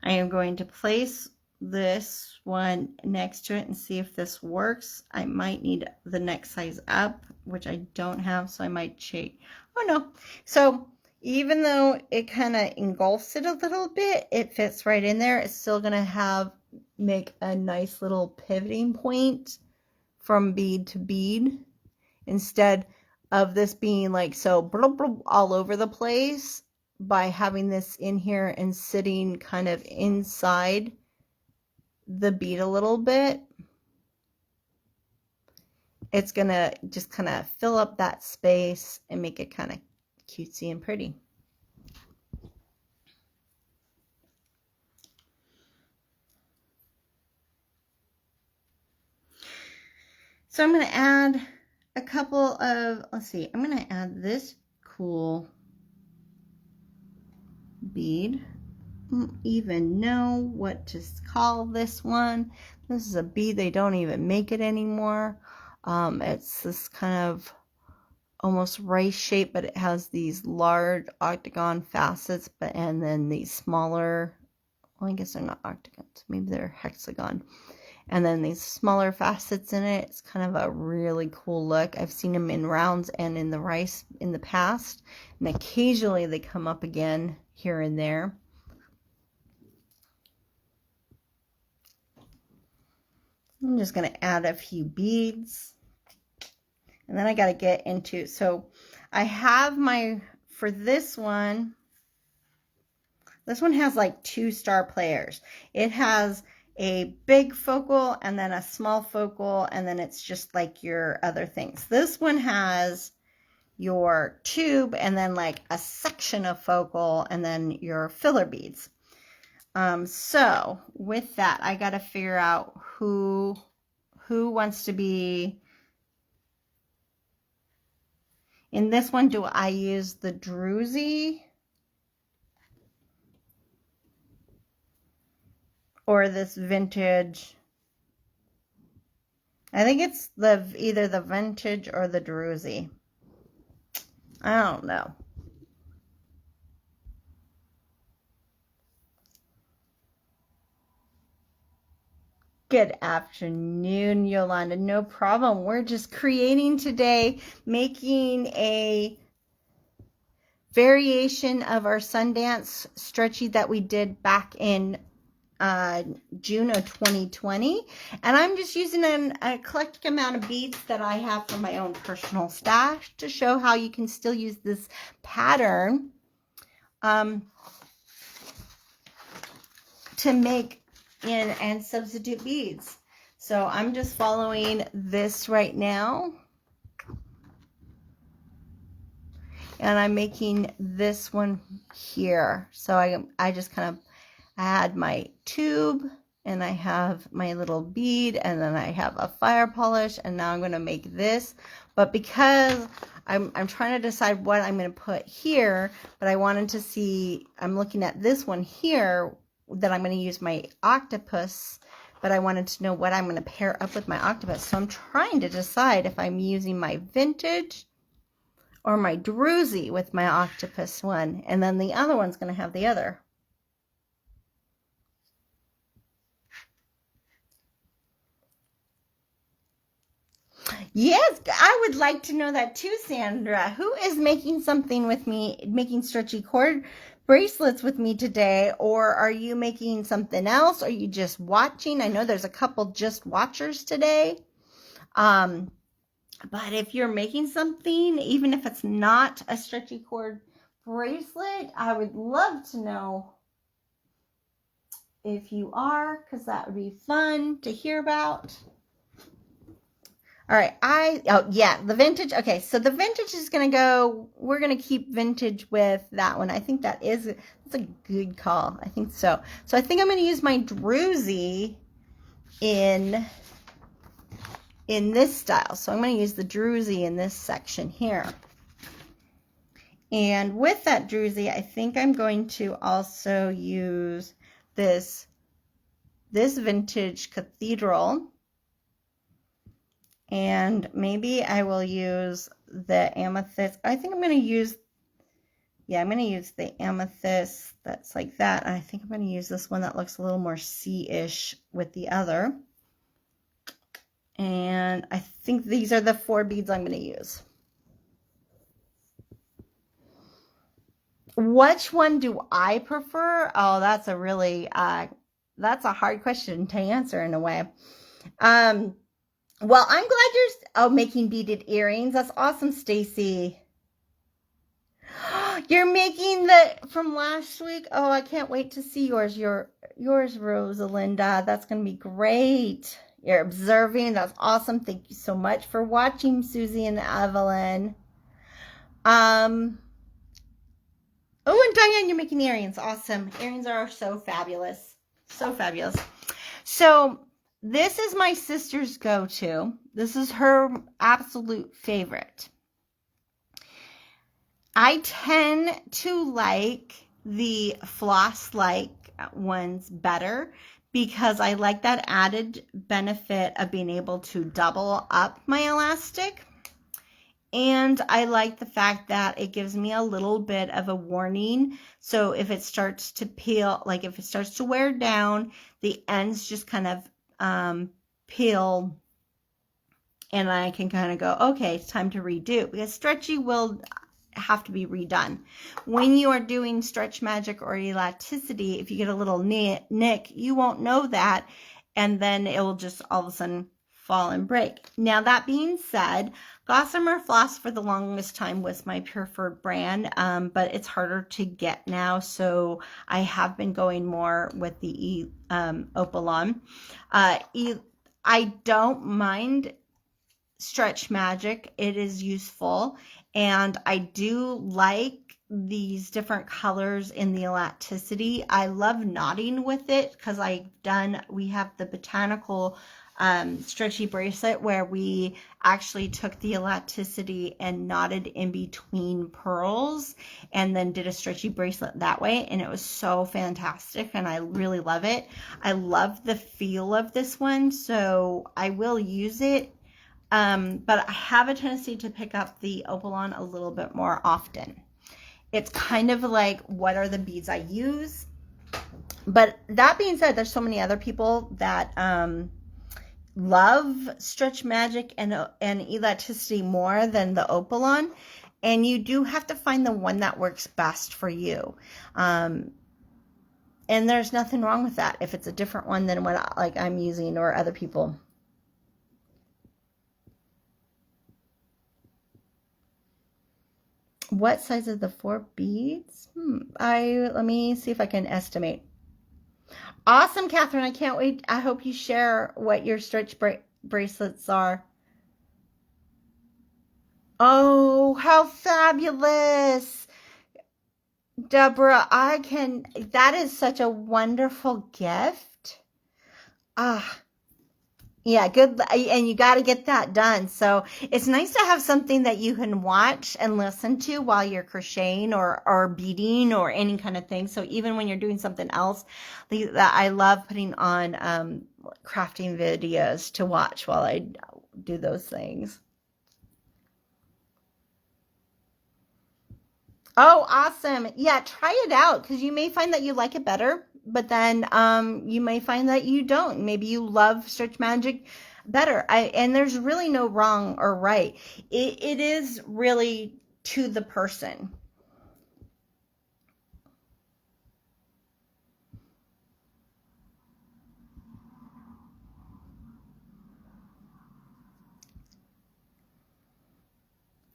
I am going to place this one next to it and see if this works. I might need the next size up, which I don't have, so I might change. Oh no. So even though it kind of engulfs it a little bit, it fits right in there. It's still going to make a nice little pivoting point from bead to bead, instead of this being like so blah, blah, all over the place. By having this in here and sitting kind of inside the bead a little bit, it's gonna just kind of fill up that space and make it kind of cutesy and pretty. So I'm going to add a couple of, let's see, I'm going to add this cool bead. I don't even know what to call this one. This is a bead, they don't even make it anymore. It's this kind of almost rice shape, but it has these large octagon facets, and then these smaller, well, I guess they're not octagons, maybe they're hexagon. And then these smaller facets in it. It's kind of a really cool look. I've seen them in rounds and in the rice in the past, and occasionally they come up again here and there. I'm just going to add a few beads, and then I got to get into, so I have my, for this one has like 2 star players. It has a big focal and then a small focal, and then it's just like your other things. This one has your tube and then like a section of focal and then your filler beads. So with that, I got to figure out who wants to be in this one. Do I use the druzy or this vintage? I think it's either the vintage or the druzy. I don't know. Good afternoon, Yolanda. No problem. We're just creating today, making a variation of our Sundance Stretchy that we did back in June of 2020. And I'm just using an eclectic amount of beads that I have from my own personal stash to show how you can still use this pattern to make in and substitute beads. So I'm just following this right now, and I'm making this one here. So I just kind of, I had my tube and I have my little bead and then I have a fire polish, and now I'm going to make this. But because I'm trying to decide what I'm going to put here, but I wanted to see, I'm looking at this one here that I'm going to use my octopus, but I wanted to know what I'm going to pair up with my octopus. So I'm trying to decide if I'm using my vintage or my druzy with my octopus one, and then the other one's going to have the other. Yes, I would like to know that too, Sandra. Who is making something with me, making stretchy cord bracelets with me today? Or are you making something else? Are you just watching? I know there's a couple just watchers today. But if you're making something, even if it's not a stretchy cord bracelet, I would love to know if you are, because that would be fun to hear about. All right, oh yeah, the vintage. Okay, so the vintage is going to go, we're going to keep vintage with that one. I think that's a good call. I think so. So I think I'm going to use my druzy in this style. So I'm going to use the druzy in this section here. And with that druzy, I think I'm going to also use this vintage cathedral. And maybe I will use the amethyst. I think I'm going to use, yeah, I'm going to use the amethyst that's like that. And I think I'm going to use this one that looks a little more sea-ish with the other. And I think these are the 4 beads I'm going to use. Which one do I prefer? Oh, that's a really, that's a hard question to answer in a way. Well, I'm glad you're making beaded earrings. That's awesome, Stacy. You're making from last week. Oh, I can't wait to see yours. Yours, Rosalinda. That's going to be great. You're observing. That's awesome. Thank you so much for watching, Susie and Evelyn. Oh, and Diane, you're making earrings. Awesome. Earrings are so fabulous. So fabulous. So this is my sister's go-to. This is her absolute favorite. I tend to like the floss-like ones better because I like that added benefit of being able to double up my elastic. And I like the fact that it gives me a little bit of a warning. So if it starts to peel, like if it starts to wear down, the ends just kind of peel, and I can kind of go, okay, it's time to redo, because stretchy will have to be redone. When you are doing stretch magic or elasticity, if you get a little nick, you won't know that, and then it will just all of a sudden fall and break. Now, that being said, Gossamer Floss for the longest time was my preferred brand, but it's harder to get now, so I have been going more with the Opalon. I don't mind Stretch Magic. It is useful, and I do like these different colors in the elasticity. I love knotting with it because we have the botanical stretchy bracelet where we actually took the elasticity and knotted in between pearls and then did a stretchy bracelet that way, and it was so fantastic and I really love it. I love the feel of this one, so I will use it, but I have a tendency to pick up the Opalon a little bit more often. It's kind of like, what are the beads I use? But that being said, there's so many other people that love Stretch Magic and elasticity more than the Opalon, and you do have to find the one that works best for you. And there's nothing wrong with that if it's a different one than what I'm using or other people. What size of the 4 beads? Let me see if I can estimate. Awesome, Catherine. I can't wait. I hope you share what your stretch bracelets are. Oh, how fabulous. Deborah, that is such a wonderful gift. Yeah, good. And you got to get that done. So it's nice to have something that you can watch and listen to while you're crocheting or beading or any kind of thing. So even when you're doing something else, I love putting on crafting videos to watch while I do those things. Oh, awesome. Yeah, try it out because you may find that you like it better, but then you may find that you don't. Maybe you love Stretch Magic better. And there's really no wrong or right. It is really to the person.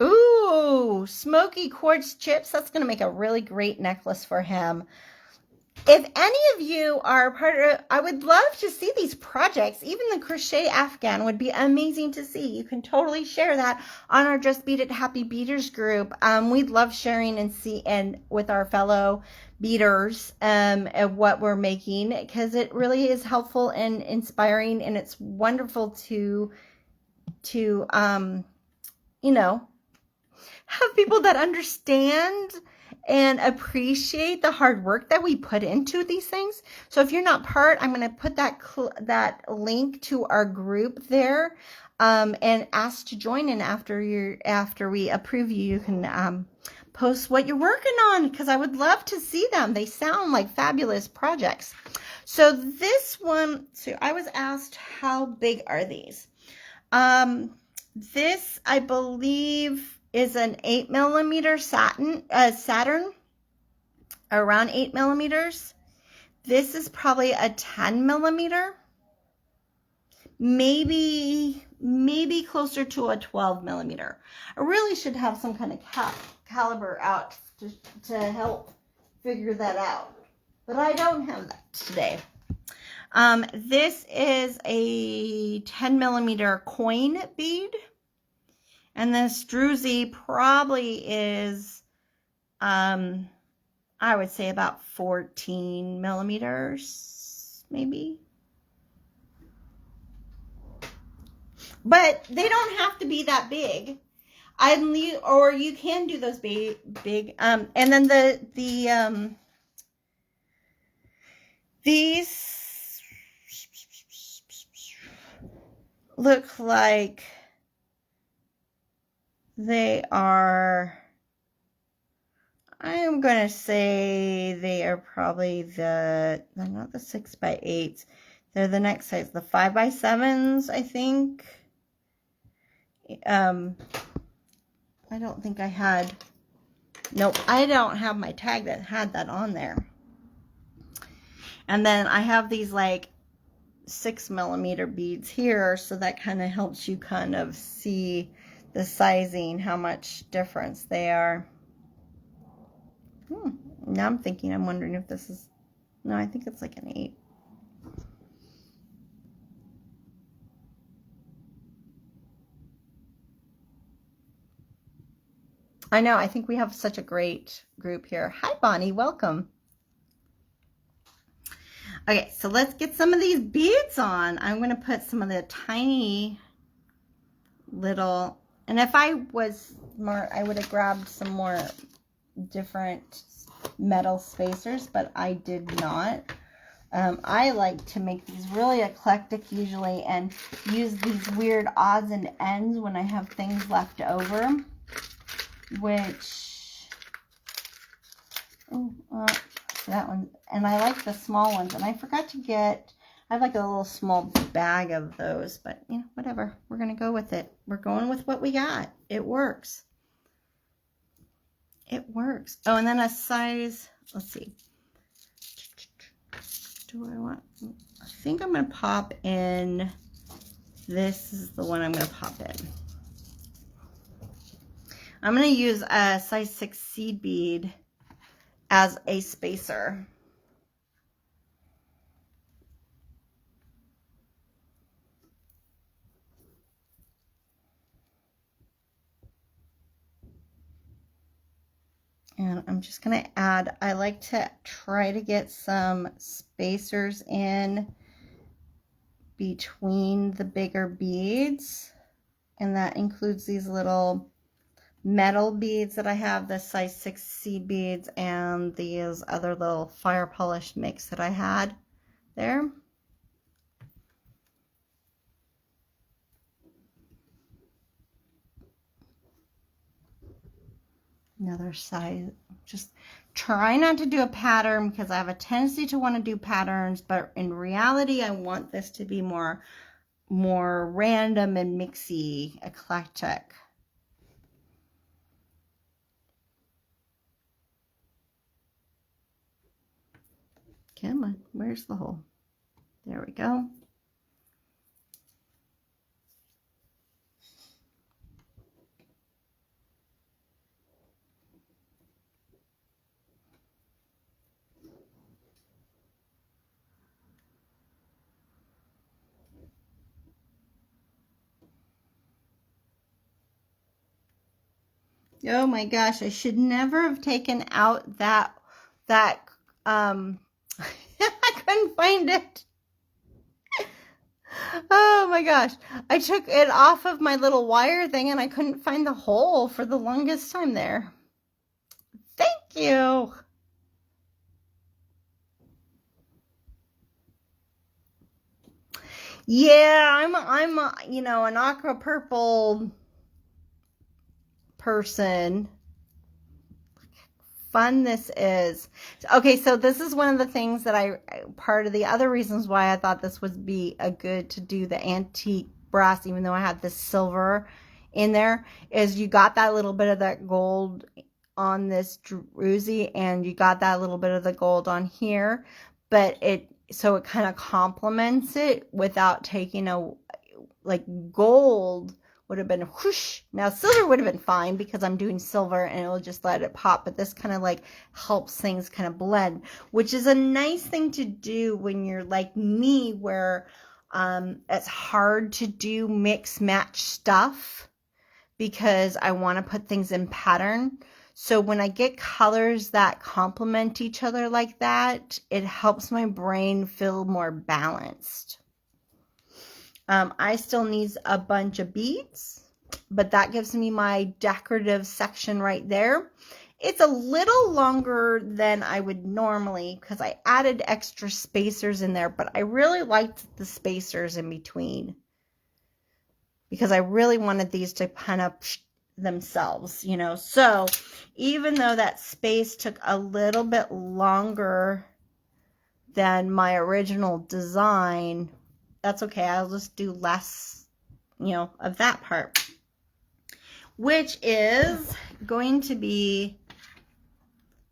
Ooh, smoky quartz chips. That's going to make a really great necklace for him. If any of you are part of, I would love to see these projects. Even the crochet Afghan would be amazing to see. You can totally share that on our Just Beat It Happy Beaters group. We'd love sharing and with our fellow beaters of what we're making, because it really is helpful and inspiring, and it's wonderful to have people that understand and appreciate the hard work that we put into these things. So if you're not part, I'm going to put that link to our group there, and ask to join in after we approve you. You can post what you're working on, because I would love to see them. They sound like fabulous projects. So this one, so I was asked, how big are these? This, I believe, is an 8mm Saturn, around 8 millimeters. This is probably a 10mm, maybe closer to a 12mm. I really should have some kind of caliber out to help figure that out, but I don't have that today. This is a 10mm coin bead. And this druzy probably is, I would say about 14 millimeters, maybe. But they don't have to be that big. Or you can do those big. And then these look like they are, I'm going to say they are probably they're not the 6x8s. They're the next size, the 5x7s, I think. I don't think I had, nope, I don't have my tag that had that on there. And then I have these like 6mm beads here, so that kind of helps you kind of see the sizing, how much difference they are. Now I'm wondering if this is, no, I think it's like an 8. I know, I think we have such a great group here. Hi, Bonnie, welcome. Okay, so let's get some of these beads on. I'm going to put some of the tiny little, and if I was more, I would have grabbed some more different metal spacers, but I did not. I like to make these really eclectic usually and use these weird odds and ends when I have things left over, which, that one, and I like the small ones, and I forgot to get, I have like a little small bag of those, but you know, whatever, we're gonna go with it. We're going with what we got. It works. It works. Oh, and then a size, let's see, do I want, I think I'm gonna pop in, this is the one I'm gonna pop in. I'm gonna use a size 6 seed bead as a spacer. And I'm just going to add, I like to try to get some spacers in between the bigger beads. And that includes these little metal beads that I have, the size 6 seed beads, and these other little fire polish mix that I had there. Another size, just try not to do a pattern because I have a tendency to want to do patterns, but in reality I want this to be more random and mixy, eclectic. Come on, where's the hole? There we go. Oh my gosh, I should never have taken out that I couldn't find it. Oh my gosh, I took it off of my little wire thing and I couldn't find the hole for the longest time there. Thank you. Yeah, I'm you know, an aqua purple person. Fun this is. Okay, so this is one of the things that part of the other reasons why I thought this would be a good to do the antique brass, even though I have this silver in there, is you got that little bit of that gold on this druzy, and you got that little bit of the gold on here, but so it kind of complements it without taking a, like, gold would have been whoosh. Now silver would have been fine because I'm doing silver and it'll just let it pop, but this kind of like helps things kind of blend, which is a nice thing to do when you're like me, where it's hard to do mix match stuff because I want to put things in pattern. So when I get colors that complement each other like that, it helps my brain feel more balanced. I still need a bunch of beads, but that gives me my decorative section right there. It's a little longer than I would normally because I added extra spacers in there, but I really liked the spacers in between because I really wanted these to kind of themselves, you know. So even though that space took a little bit longer than my original design, that's okay. I'll just do less, you know, of that part, which is going to be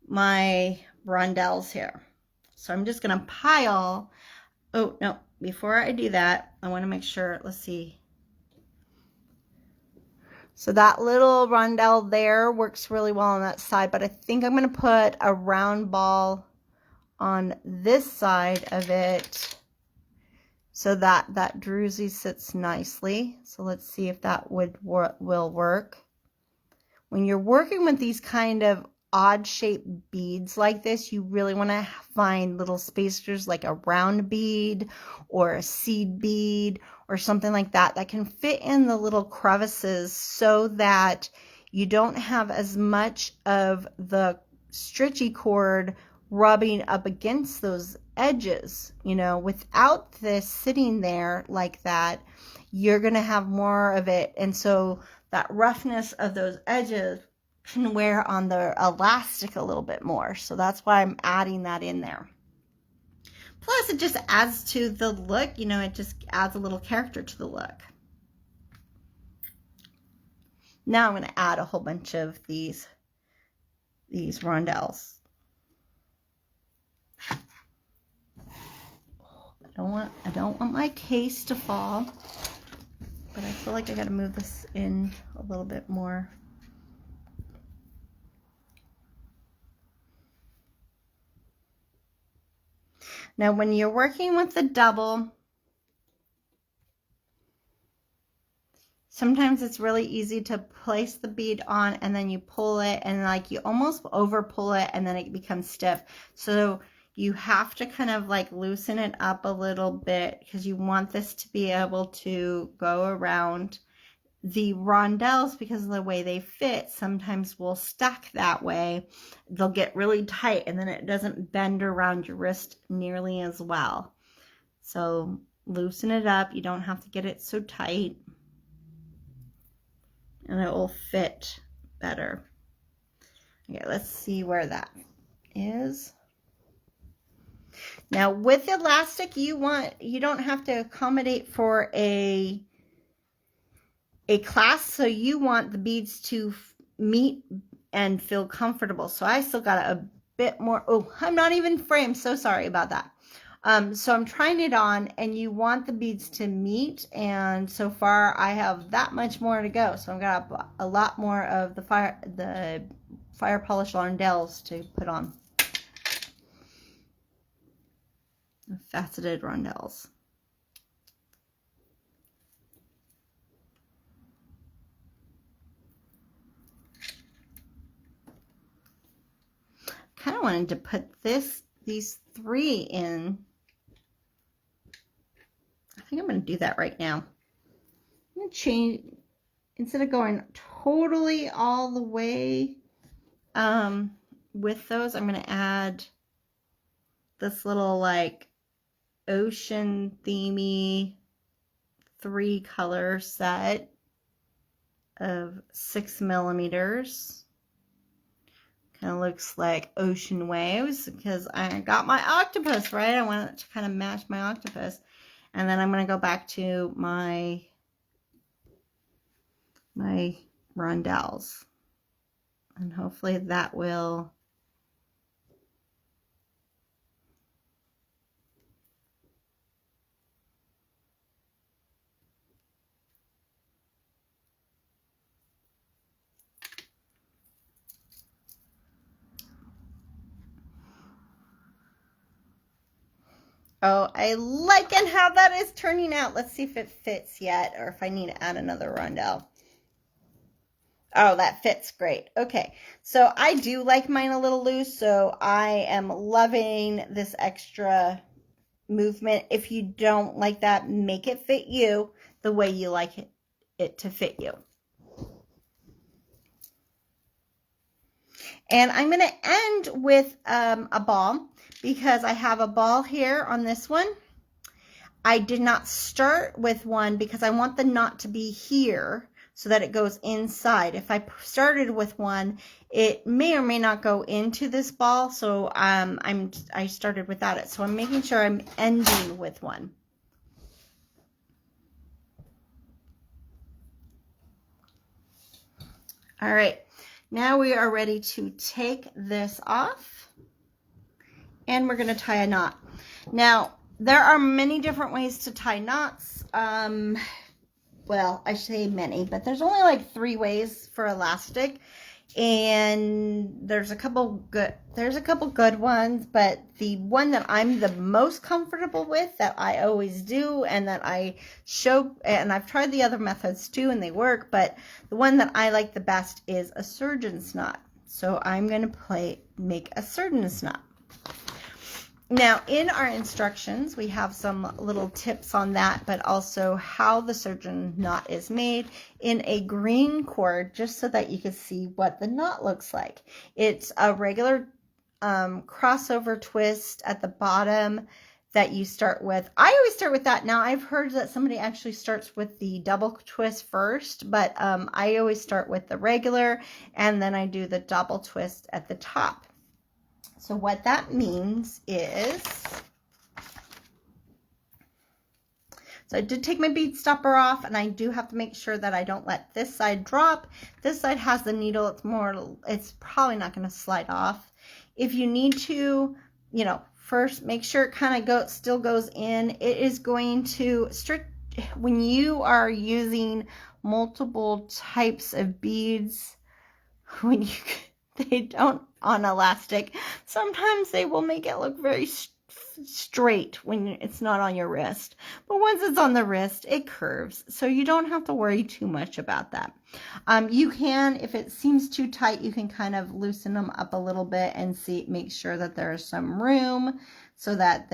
my rondelles here. So I'm just going to pile, oh no, before I do that, I want to make sure, let's see. So that little rondelle there works really well on that side, but I think I'm going to put a round ball on this side of it so that that druzy sits nicely. So let's see if that will work. When you're working with these kind of odd shaped beads like this, you really want to find little spacers like a round bead or a seed bead or something like that that can fit in the little crevices so that you don't have as much of the stretchy cord rubbing up against those edges. You know, without this sitting there like that, you're going to have more of it, and so that roughness of those edges can wear on the elastic a little bit more. So that's why I'm adding that in there. Plus, it just adds to the look. You know, it just adds a little character to the look. Now I'm going to add a whole bunch of these rondelles. I don't want my case to fall, but I feel like I got to move this in a little bit more. Now, when you're working with the double, sometimes it's really easy to place the bead on and then you pull it and like you almost over pull it and then it becomes stiff. So you have to kind of like loosen it up a little bit because you want this to be able to go around. The rondelles, because of the way they fit, sometimes will stack that way. They'll get really tight and then it doesn't bend around your wrist nearly as well. So loosen it up. You don't have to get it so tight, and it will fit better. Okay, let's see where that is. Now with elastic, you don't have to accommodate for a clasp, so you want the beads to meet and feel comfortable. So I still got a bit more. Oh, I'm not even framed, so sorry about that. So I'm trying it on and you want the beads to meet, and so far I have that much more to go. So I've got a lot more of the fire polish rondelles to put on. The faceted rondelles. Kind of wanted to put these three in. I think I'm going to do that right now. I'm going to change, instead of going totally all the way with those, I'm going to add this little like ocean themey 3-color set of 6 millimeters. Kind of looks like ocean waves because I got my octopus, right? I want it to kind of match my octopus. And then I'm going to go back to my rondelles. And hopefully that will Oh, I like how that is turning out. Let's see if it fits yet or if I need to add another rondelle. Oh, that fits great. Okay, so I do like mine a little loose, so I am loving this extra movement. If you don't like that, make it fit you the way you like it to fit you. And I'm going to end with a ball, because I have a ball here on this one. I did not start with one because I want the knot to be here so that it goes inside. If I started with one, it may or may not go into this ball, so I started without it. So I'm making sure I'm ending with one. All right, now we are ready to take this off. And we're going to tie a knot. Now, there are many different ways to tie knots. Well, I say many, but there's only like 3 ways for elastic, and there's a couple good ones, but the one that I'm the most comfortable with, that I always do, and that I show, and I've tried the other methods too and they work, but the one that I like the best is a surgeon's knot. So I'm going to make a surgeon's knot. Now, in our instructions, we have some little tips on that, but also how the surgeon knot is made in a green cord, just so that you can see what the knot looks like. It's a regular crossover twist at the bottom that you start with. I always start with that. Now, I've heard that somebody actually starts with the double twist first, but I always start with the regular, and then I do the double twist at the top. So what that means is, so I did take my bead stopper off, and I do have to make sure that I don't let this side drop. This side has the needle. It's probably not going to slide off. If you need to, you know, first make sure it kind of still goes in. It is going to stretch when you are using multiple types of beads. They don't on elastic, sometimes they will make it look very straight when it's not on your wrist, but once it's on the wrist, it curves, so you don't have to worry too much about that. You can, if it seems too tight, you can kind of loosen them up a little bit and make sure that there is some room, so that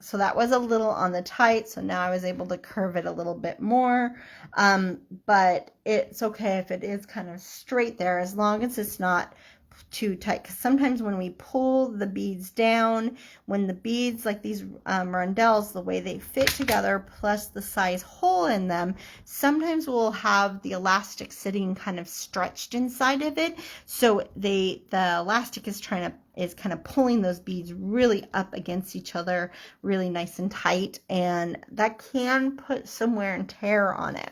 so that was a little on the tight, so now I was able to curve it a little bit more, but it's okay if it is kind of straight there, as long as it's not too tight, because sometimes when we pull the beads down, when the beads, like these rondelles, the way they fit together, plus the size hole in them, sometimes we'll have the elastic sitting kind of stretched inside of it, so the elastic is kind of pulling those beads really up against each other, really nice and tight, and that can put some wear and tear on it.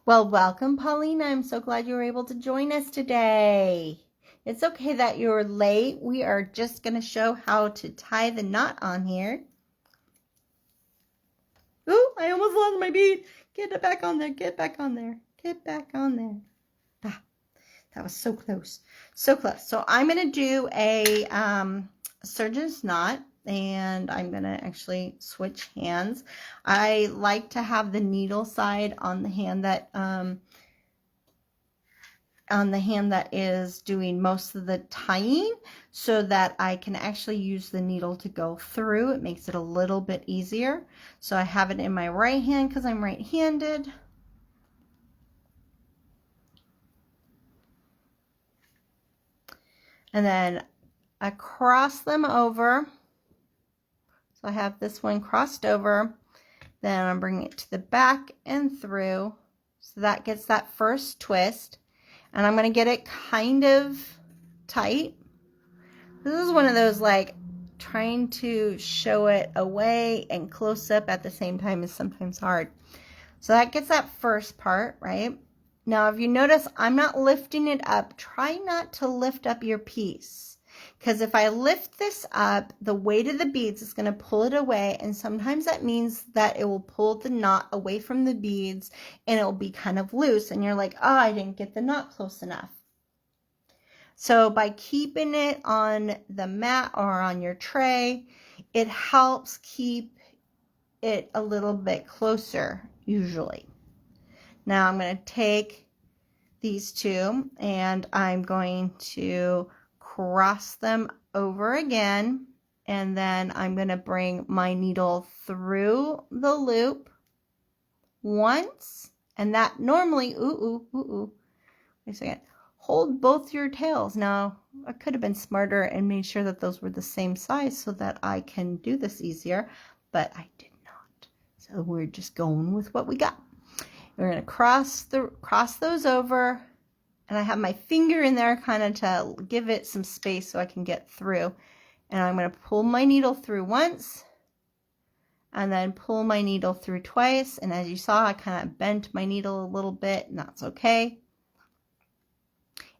Well, welcome, Paulina. I'm so glad you were able to join us today. It's okay that you're late. We are just going to show how to tie the knot on here. Ooh, I almost lost my bead. Get it back on there. Get back on there. Get back on there. Ah, that was so close. So close. So I'm going to do a surgeon's knot. And I'm going to actually switch hands. I like to have the needle side on the hand that is doing most of the tying, so that I can actually use the needle to go through. It makes it a little bit easier. So I have it in my right hand because I'm right-handed. And then I cross them over. So I have this one crossed over, then I'm bringing it to the back and through, so that gets that first twist, and I'm going to get it kind of tight. This is one of those, like, trying to show it away and close up at the same time is sometimes hard. So that gets that first part, right? Now, if you notice, I'm not lifting it up. Try not to lift up your piece. Because if I lift this up, the weight of the beads is going to pull it away, and sometimes that means that it will pull the knot away from the beads, and it will be kind of loose, and you're like, oh, I didn't get the knot close enough. So by keeping it on the mat or on your tray, it helps keep it a little bit closer, usually. Now I'm going to take these two, and I'm going to cross them over again, and then I'm going to bring my needle through the loop once, and that normally, wait a second, hold both your tails. Now, I could have been smarter and made sure that those were the same size so that I can do this easier, but I did not. So we're just going with what we got. We're going to cross those over, and I have my finger in there kind of to give it some space so I can get through. And I'm going to pull my needle through once, and then pull my needle through twice. And as you saw, I kind of bent my needle a little bit, and that's okay.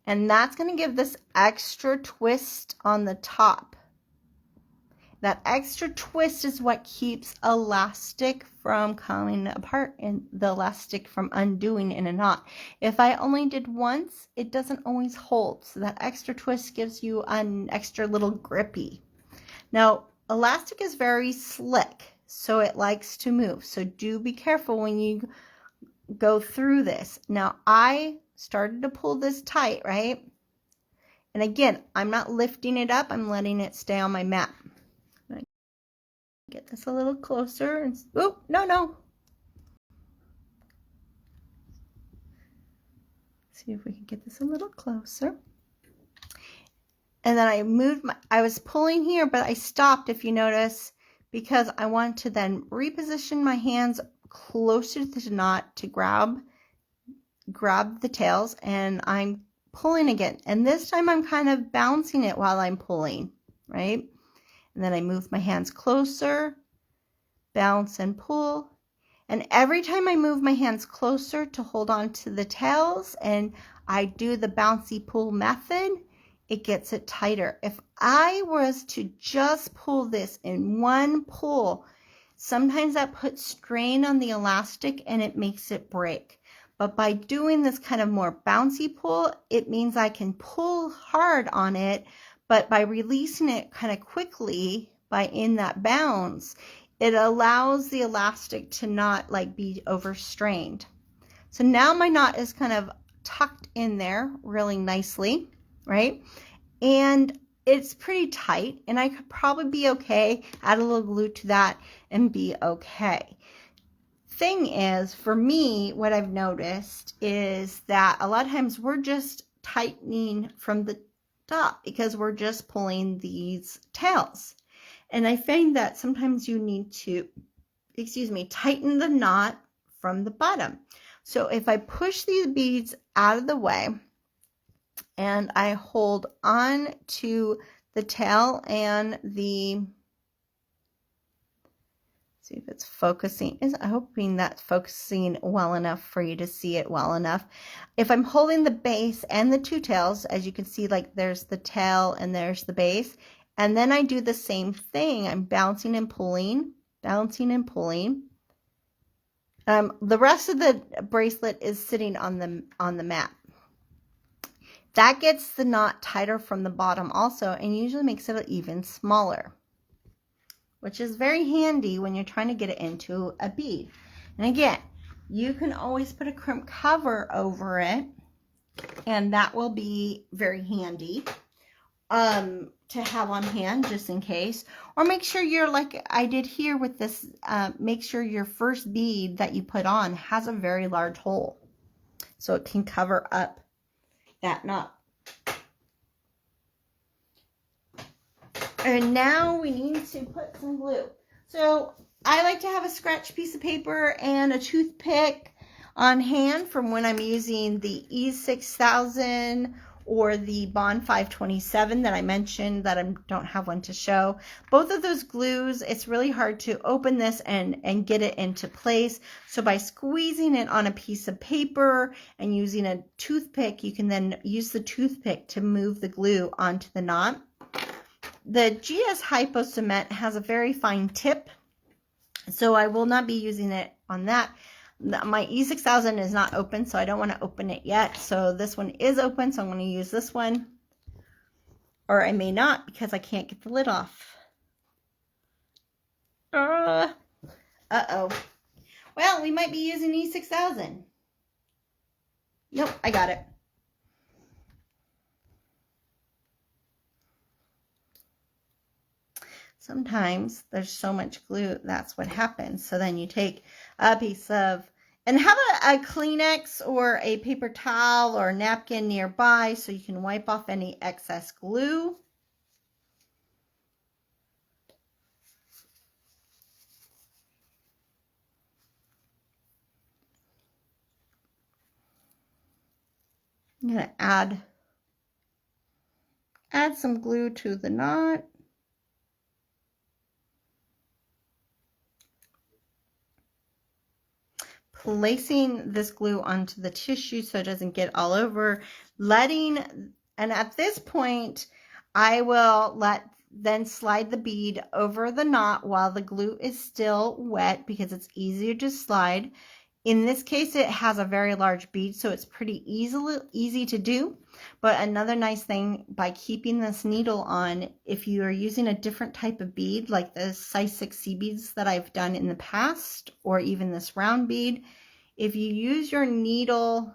And that's going to give this extra twist on the top. That extra twist is what keeps elastic from coming apart and the elastic from undoing in a knot. If I only did once, it doesn't always hold. So that extra twist gives you an extra little grippy. Now, elastic is very slick, so it likes to move. So do be careful when you go through this. Now, I started to pull this tight, right? And again, I'm not lifting it up. I'm letting it stay on my mat. Get this a little closer. And, oh, no. See if we can get this a little closer. And then I moved I was pulling here, but I stopped, if you notice, because I want to then reposition my hands closer to the knot to grab the tails, and I'm pulling again. And this time I'm kind of bouncing it while I'm pulling, right? And then I move my hands closer, bounce and pull. And every time I move my hands closer to hold on to the tails and I do the bouncy pull method, it gets it tighter. If I was to just pull this in one pull, sometimes that puts strain on the elastic and it makes it break. But by doing this kind of more bouncy pull, it means I can pull hard on it, but by releasing it kind of quickly in that bounce, it allows the elastic to not like be overstrained. So now my knot is kind of tucked in there really nicely, right? And it's pretty tight, and I could probably be okay, add a little glue to that and be okay. Thing is, for me, what I've noticed is that a lot of times we're just tightening from the top because we're just pulling these tails. And I find that sometimes you need to, tighten the knot from the bottom. So if I push these beads out of the way and I hold on to the tail and the, see if it's focusing. I'm hoping that's focusing well enough for you to see it well enough. If I'm holding the base and the two tails, as you can see, like there's the tail and there's the base, and then I do the same thing. I'm bouncing and pulling, bouncing and pulling. The rest of the bracelet is sitting on the mat. That gets the knot tighter from the bottom also, and usually makes it even smaller, which is very handy when you're trying to get it into a bead. And again, you can always put a crimp cover over it, and that will be very handy to have on hand just in case. Or make sure you're, like I did here with this, make sure your first bead that you put on has a very large hole so it can cover up that knot. And now we need to put some glue. So I like to have a scratch piece of paper and a toothpick on hand from when I'm using the E6000 or the Bond 527 that I mentioned that I don't have one to show. Both of those glues, it's really hard to open this and get it into place. So by squeezing it on a piece of paper and using a toothpick, you can then use the toothpick to move the glue onto the knot. The GS Hypo cement has a very fine tip, so I will not be using it on that. My E6000 is not open, so I don't want to open it yet. So this one is open, so I'm going to use this one. Or I may not because I can't get the lid off. Uh-oh. Well, we might be using E6000. Nope, I got it. Sometimes there's so much glue, that's what happens. So then you take a piece of, and have a Kleenex or a paper towel or a napkin nearby so you can wipe off any excess glue. I'm going to add some glue to the knot. placing this glue onto the tissue so it doesn't get all over, and at this point, I will then slide the bead over the knot while the glue is still wet because it's easier to slide. In this case, it has a very large bead, so it's pretty easy to do. But another nice thing, by keeping this needle on, if you are using a different type of bead, like the size 6C beads that I've done in the past, or even this round bead, if you use your needle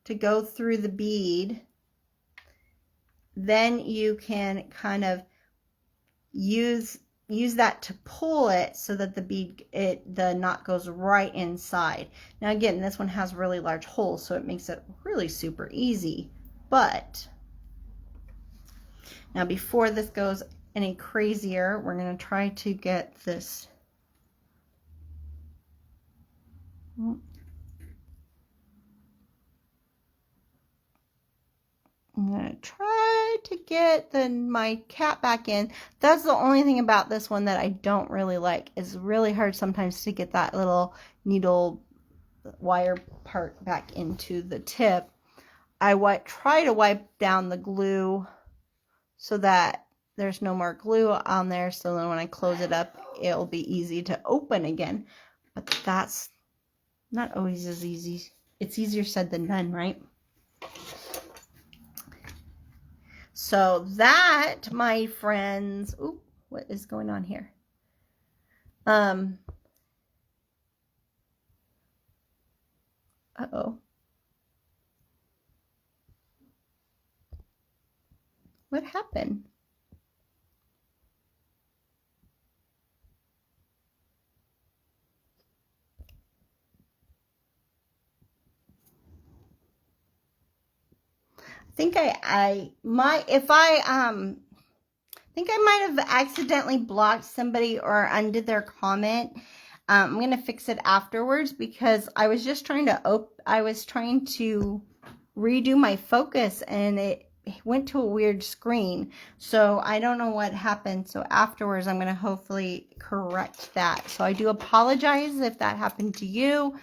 to go through the bead, then you can kind of use that to pull it so that the knot goes right inside. Now again, this one has really large holes, so it makes it really super easy. But now, before this goes any crazier, we're going to try to get this. I'm going to try to get my cap back in. That's the only thing about this one that I don't really like. It's really hard sometimes to get that little needle wire part back into the tip. I try to wipe down the glue so that there's no more glue on there, so then when I close it up, it'll be easy to open again. But that's not always as easy. It's easier said than done, right? So that, my friends, ooh, what is going on here? Uh-oh. What happened? I think I might have accidentally blocked somebody or undid their comment. I'm gonna fix it afterwards because I was just trying to redo my focus and it went to a weird screen. So I don't know what happened. So afterwards, I'm gonna hopefully correct that. So I do apologize if that happened to you.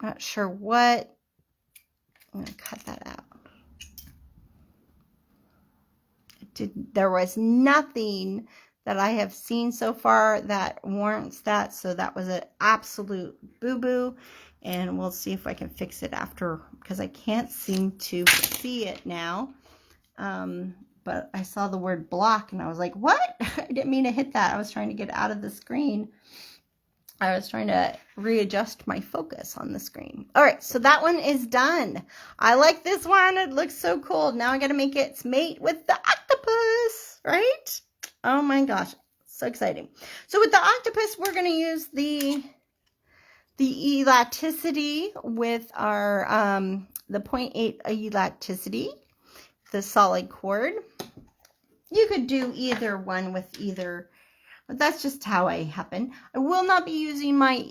I'm not sure what. I'm gonna cut that out. There was nothing that I have seen so far that warrants that, so that was an absolute boo-boo, and we'll see if I can fix it after, because I can't seem to see it now. But I saw the word block and I was like, what? I didn't mean to hit that. I was trying to get out of the screen. I was trying to readjust my focus on the screen. All right, so that one is done. I like this one. It looks so cool. Now I got to make its mate with the octopus, right? Oh my gosh, so exciting. So with the octopus, we're going to use the elasticity with our the 0.8 elasticity, the solid cord. You could do either one with either. But that's just how I happen. I will not be using my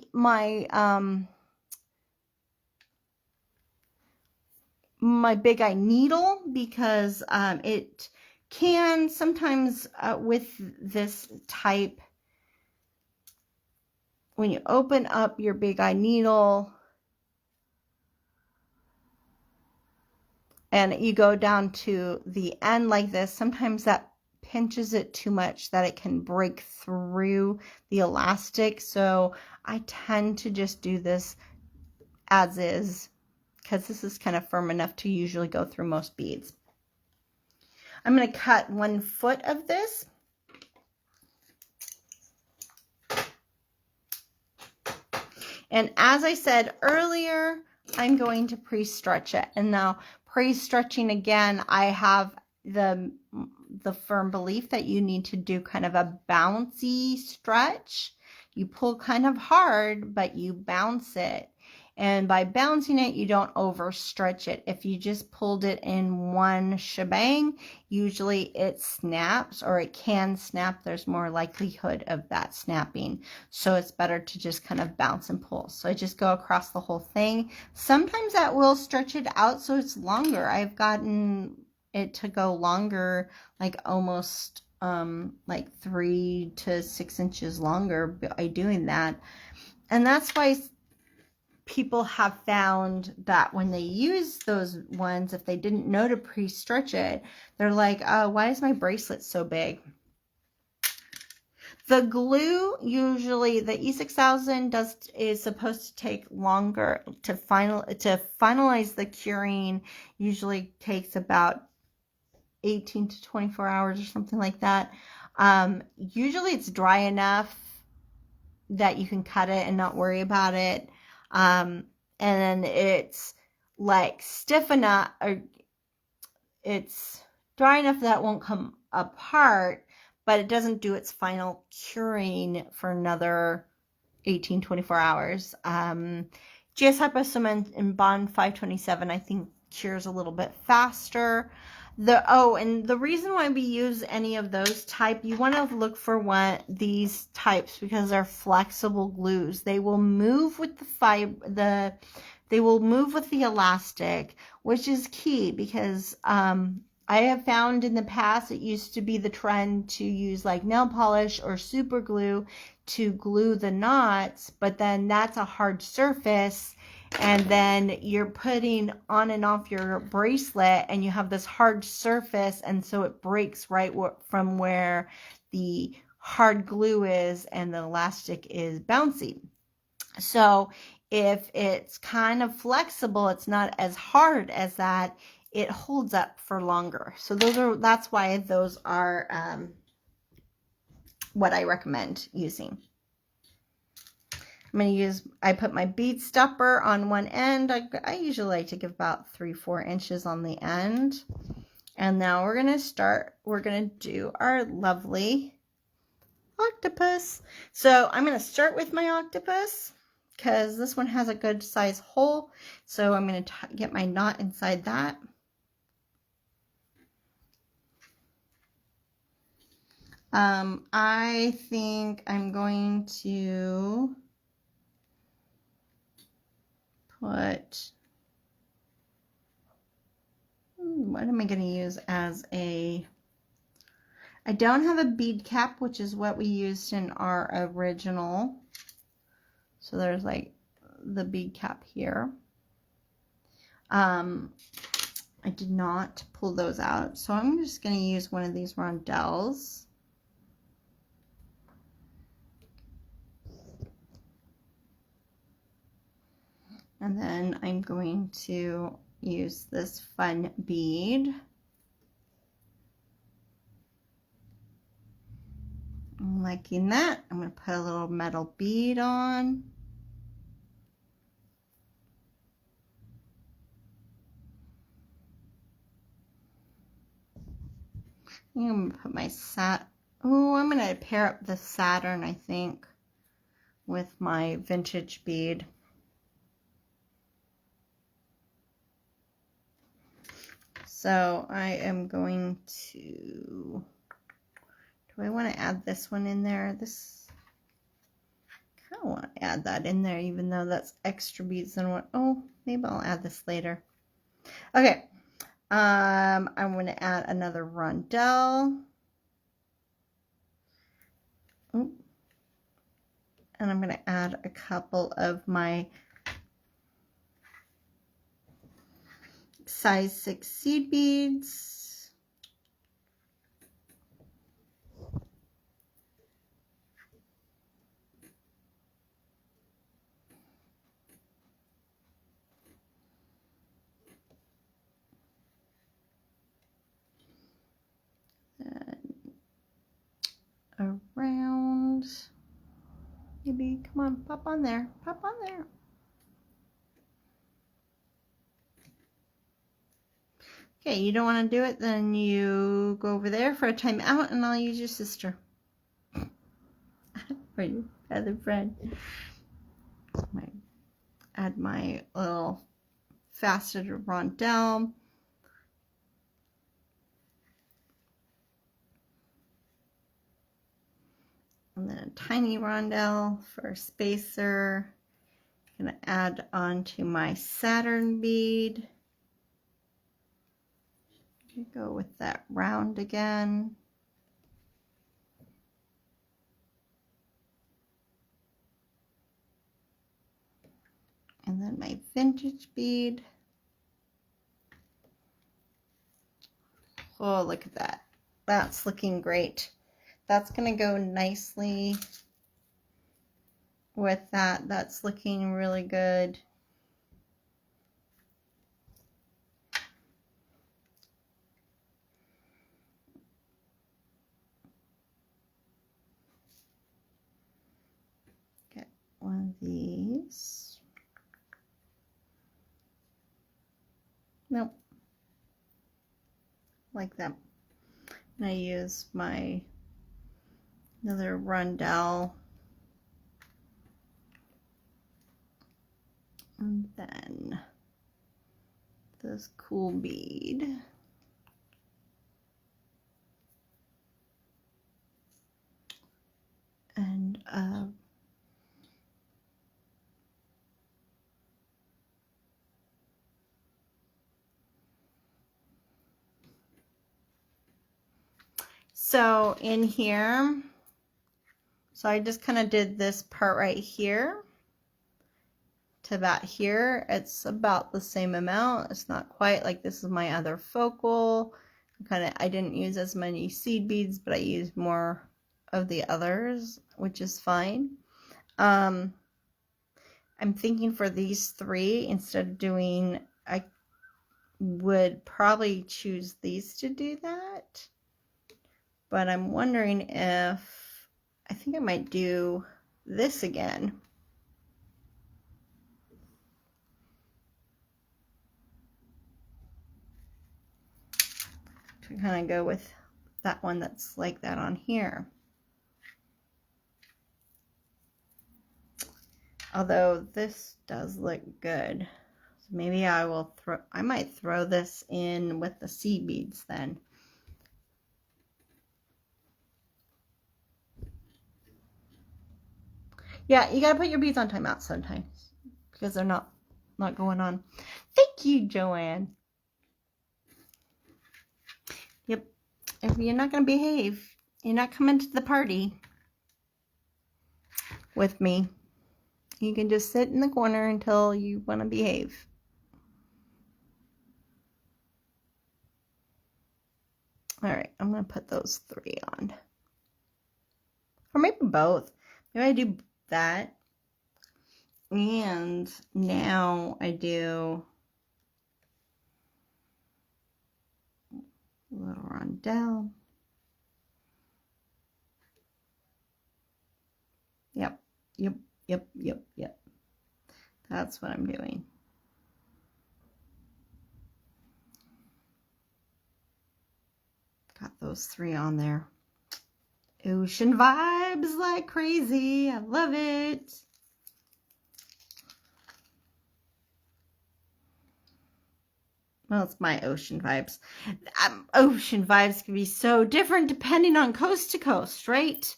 big eye needle because it can sometimes with this type, when you open up your big eye needle and you go down to the end like this, sometimes that pinches it too much that it can break through the elastic. So I tend to just do this as is because this is kind of firm enough to usually go through most beads. I'm going to cut 1 foot of this. And as I said earlier, I'm going to pre-stretch it. And now pre-stretching again, I have the firm belief that you need to do kind of a bouncy stretch. You pull kind of hard, but you bounce it. And by bouncing it, you don't overstretch it. If you just pulled it in one shebang, usually it snaps, or it can snap. There's more likelihood of that snapping. So it's better to just kind of bounce and pull. So I just go across the whole thing. Sometimes that will stretch it out so it's longer. I've gotten it to go longer, like almost like 3 to 6 inches longer by doing that. And that's why people have found that when they use those ones, if they didn't know to pre-stretch it, they're like, oh, why is my bracelet so big? The glue, usually the E6000 is supposed to take longer to finalize the curing. Usually takes about 18 to 24 hours or something like that. Usually it's dry enough that you can cut it and not worry about it. And then it's like stiff enough, or it's dry enough that it won't come apart, but it doesn't do its final curing for another 18, 24 hours. GS Hypo Cement in Bond 527, I think, cures a little bit faster. And the reason why we use any of those type, you want to look for these types because they're flexible glues. They will move with they will move with the elastic, which is key because I have found in the past it used to be the trend to use like nail polish or super glue to glue the knots, but then that's a hard surface, and then you're putting on and off your bracelet and you have this hard surface, and so it breaks right from where the hard glue is and the elastic is bouncy. So if it's kind of flexible, it's not as hard as that, it holds up for longer. So that's why those are what I recommend using. I'm going to I put my bead stopper on one end. I usually like to give about 3-4 inches on the end. And now we're going to do our lovely octopus. So I'm going to start with my octopus because this one has a good size hole. So I'm going to get my knot inside that. I think I'm going to put, what am I going to use as I don't have a bead cap, which is what we used in our original. So there's like the bead cap here. I did not pull those out. So I'm just going to use one of these rondelles. And then I'm going to use this fun bead. I'm liking that. I'm going to put a little metal bead on. I'm going to put my I'm going to pair up the Saturn, I think, with my vintage bead. So I am going to, do I want to add this one in there? I kind of want to add that in there, even though that's extra beads than what, maybe I'll add this later. Okay, I'm going to add another rondelle. And I'm going to add a couple of my size 6 seed beads. Then around, maybe, come on, pop on there, pop on there. Okay, you don't want to do it, then you go over there for a timeout and I'll use your sister. For your other friend. Add my little faceted rondelle. And then a tiny rondelle for a spacer. I'm going to add onto my Saturn bead. Go with that round again. And my vintage bead. Oh, look at that. That's looking great. That's going to go nicely with that. That's looking really good. Get one of these. Nope. Like that. And I use my another rondelle. And then this cool bead. And so in here, so I just kind of did this part right here to about here. It's about the same amount. It's not quite like this is my other focal. I didn't use as many seed beads, but I used more of the others, which is fine. I'm thinking for these three, instead of doing, I would probably choose these to do that. But I'm wondering if, I think I might do this again. To kind of go with that one that's like that on here. Although this does look good. So maybe I might throw this in with the seed beads then. Yeah, you gotta put your beads on timeout sometimes because they're not going on. Thank you, Joanne. Yep. If you're not gonna behave, you're not coming to the party with me. You can just sit in the corner until you want to behave. All right, I'm going to put those three on. Or maybe both. Maybe I do that. And now I do a little rondelle. Yep. That's what I'm doing. Got those three on there. Ocean vibes like crazy. I love it. Well, it's my ocean vibes. Ocean vibes can be so different depending on coast to coast, right?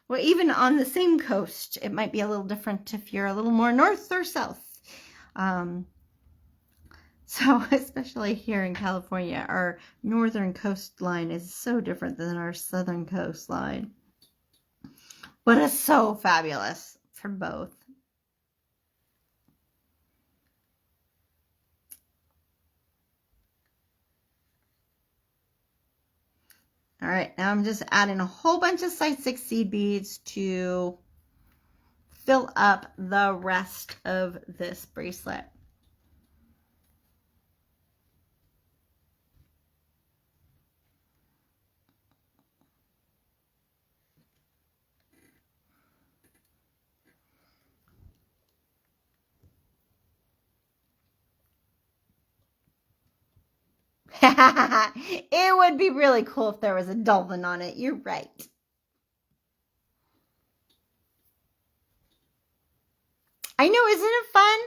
Well, even on the same coast, it might be a little different if you're a little more north or south. So especially here in California, our northern coastline is so different than our southern coastline. But it's so fabulous for both. All right, now I'm just adding a whole bunch of size 6 seed beads to fill up the rest of this bracelet. It would be really cool if there was a dolphin on it. You're right. I know, isn't it fun?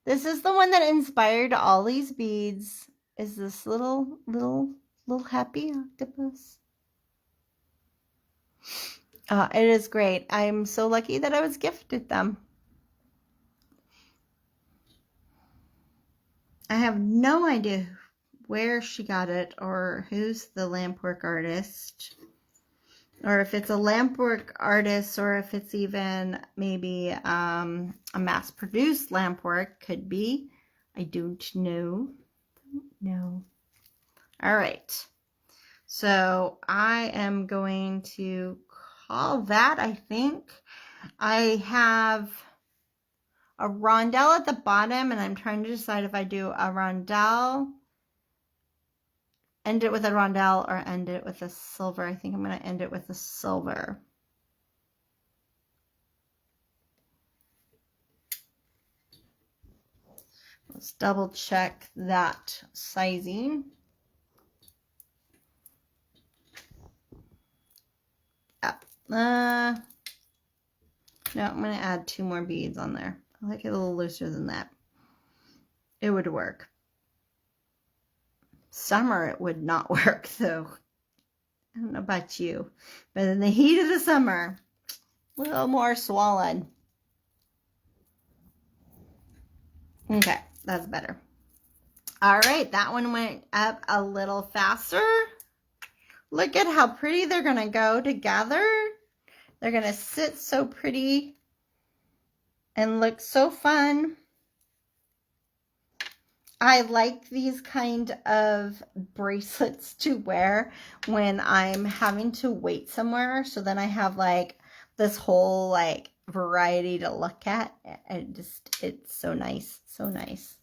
This is the one that inspired all these beads. Is this little happy octopus? It is great. I'm so lucky that I was gifted them. I have no idea where she got it or who's the Lampwork artist. or if it's a lampwork artist, or if it's even maybe a mass-produced lampwork, could be. I don't know. No. All right. So I am going to call that, I think. I have a rondelle at the bottom, and I'm trying to decide if I do a rondelle, end it with a rondelle, or end it with a silver. I think I'm going to end it with a silver. Let's double check that sizing. No, I'm going to add 2 more beads on there. I like it a little looser than that. It would work. Summer, it would not work, though. I don't know about you, but in the heat of the summer, a little more swollen. Okay, that's better. All right, that one went up a little faster. Look at how pretty they're going to go together. They're going to sit so pretty and look so fun. I like these kind of bracelets to wear when I'm having to wait somewhere. So then I have like this whole like variety to look at. It's so nice. So nice.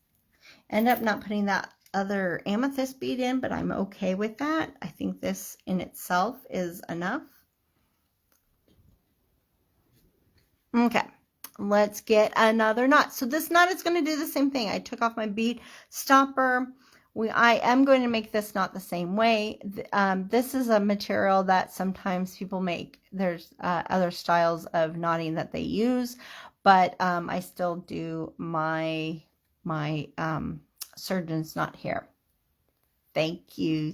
End up not putting that other amethyst bead in, but I'm okay with that. I think this in itself is enough. Okay, let's get another knot. So this knot is going to do the same thing. I took off my bead stopper. I am going to make this knot the same way. This is a material that sometimes people make. There's other styles of knotting that they use, but I still do my surgeon's knot here. Thank you.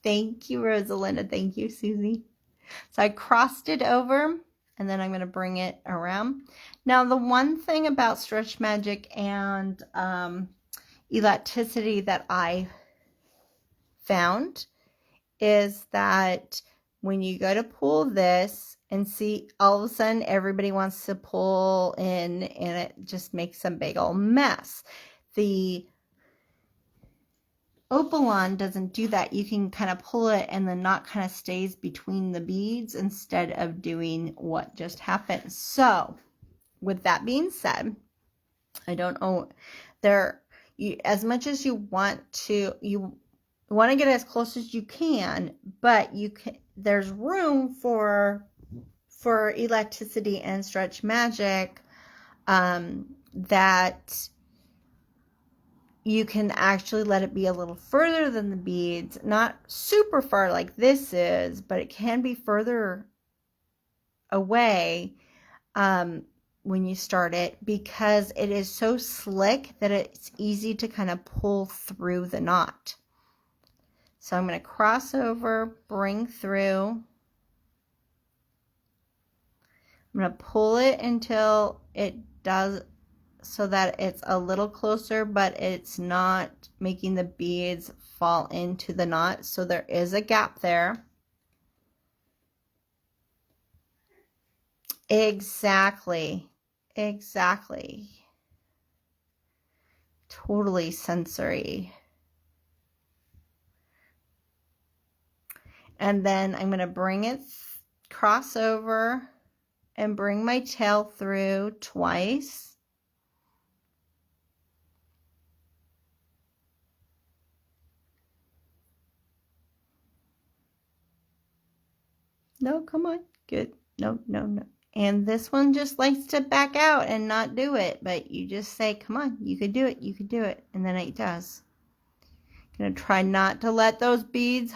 Thank you, Rosalinda. Thank you, Susie. So I crossed it over, and then I'm going to bring it around. Now, the one thing about Stretch Magic and elasticity that I found is that when you go to pull this and see, all of a sudden everybody wants to pull in, and it just makes a big old mess. The Opalon doesn't do that. You can kind of pull it and the knot kind of stays between the beads instead of doing what just happened. So with that being said, I don't know, as much as you want to get as close as you can, but there's room for elasticity and Stretch Magic, that you can actually let it be a little further than the beads, not super far like this is, but it can be further away when you start it, because it is so slick that it's easy to kind of pull through the knot. So I'm going to cross over, bring through. I'm going to pull it until it does, so that it's a little closer, but it's not making the beads fall into the knot. So there is a gap there. Exactly. Exactly. Totally sensory. And then I'm going to bring it, cross over, and bring my tail through twice. No, come on. Good. No, no, no. And this one just likes to back out and not do it. But you just say, come on, you could do it. You could do it. And then it does. Going to try not to let those beads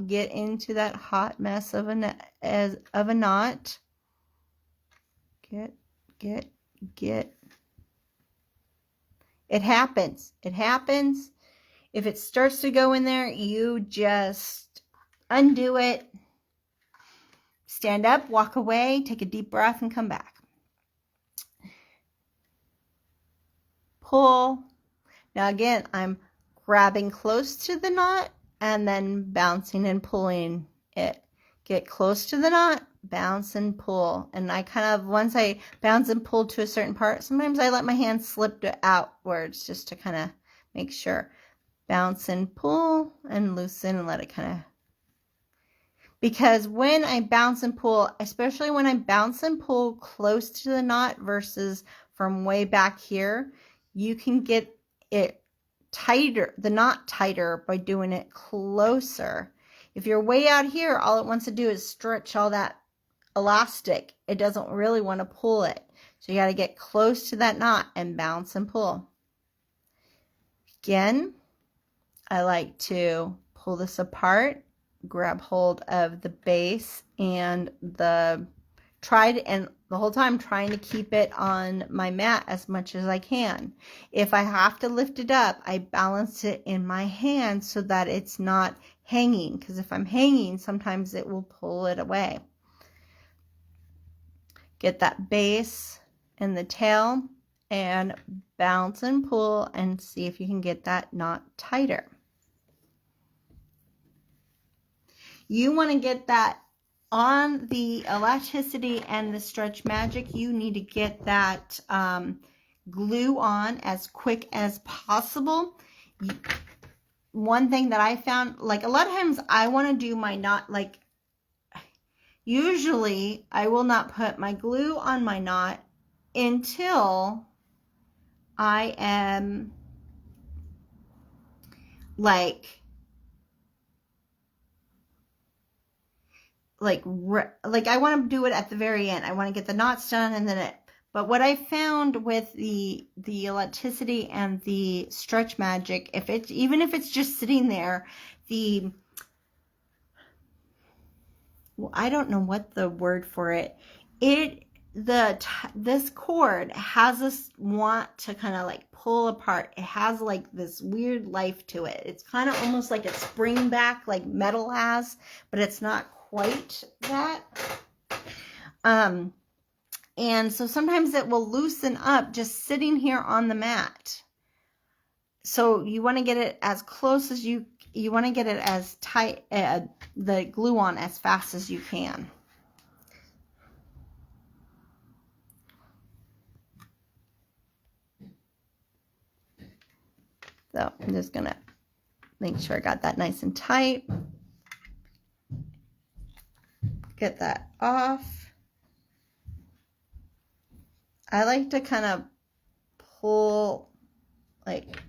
get into that hot mess of a knot. Get. It happens. It happens. If it starts to go in there, you just undo it. Stand up, walk away, take a deep breath, and come back. Pull. Now again, I'm grabbing close to the knot and then bouncing and pulling it. get close to the knot, bounce and pull. And I kind of, once I bounce and pull to a certain part, sometimes I let my hand slip outwards just to kind of make sure. Bounce and pull and loosen and let it kind of, because when I bounce and pull, especially when I bounce and pull close to the knot versus from way back here, you can get it tighter, the knot tighter, by doing it closer. If you're way out here, all it wants to do is stretch all that elastic. It doesn't really want to pull it. So you got to get close to that knot and bounce and pull. Again, I like to pull this apart, grab hold of the base and the whole time trying to keep it on my mat as much as I can. If I have to lift it up, I balance it in my hand so that it's not hanging, because if I'm hanging, sometimes it will pull it away. Get that base and the tail and bounce and pull and see if you can get that knot tighter. You want to get that on the elasticity and the stretch magic. You need to get that glue on as quick as possible. One thing that I found, like a lot of times I want to do my knot, like usually I will not put my glue on my knot until I am like I want to do it at the very end. I want to get the knots done and then it. But what I found with the elasticity and the stretch magic, even if it's just sitting there, I don't know what the word for it. This cord has this want to kind of like pull apart. It has like this weird life to it. It's kind of almost like it's spring back like metal has, but it's not quite that. And so sometimes it will loosen up just sitting here on the mat. So you want to get it as close as you want to get it as tight, the glue on as fast as you can. So I'm just going to make sure I got that nice and tight. Get that off. I like to kind of pull, like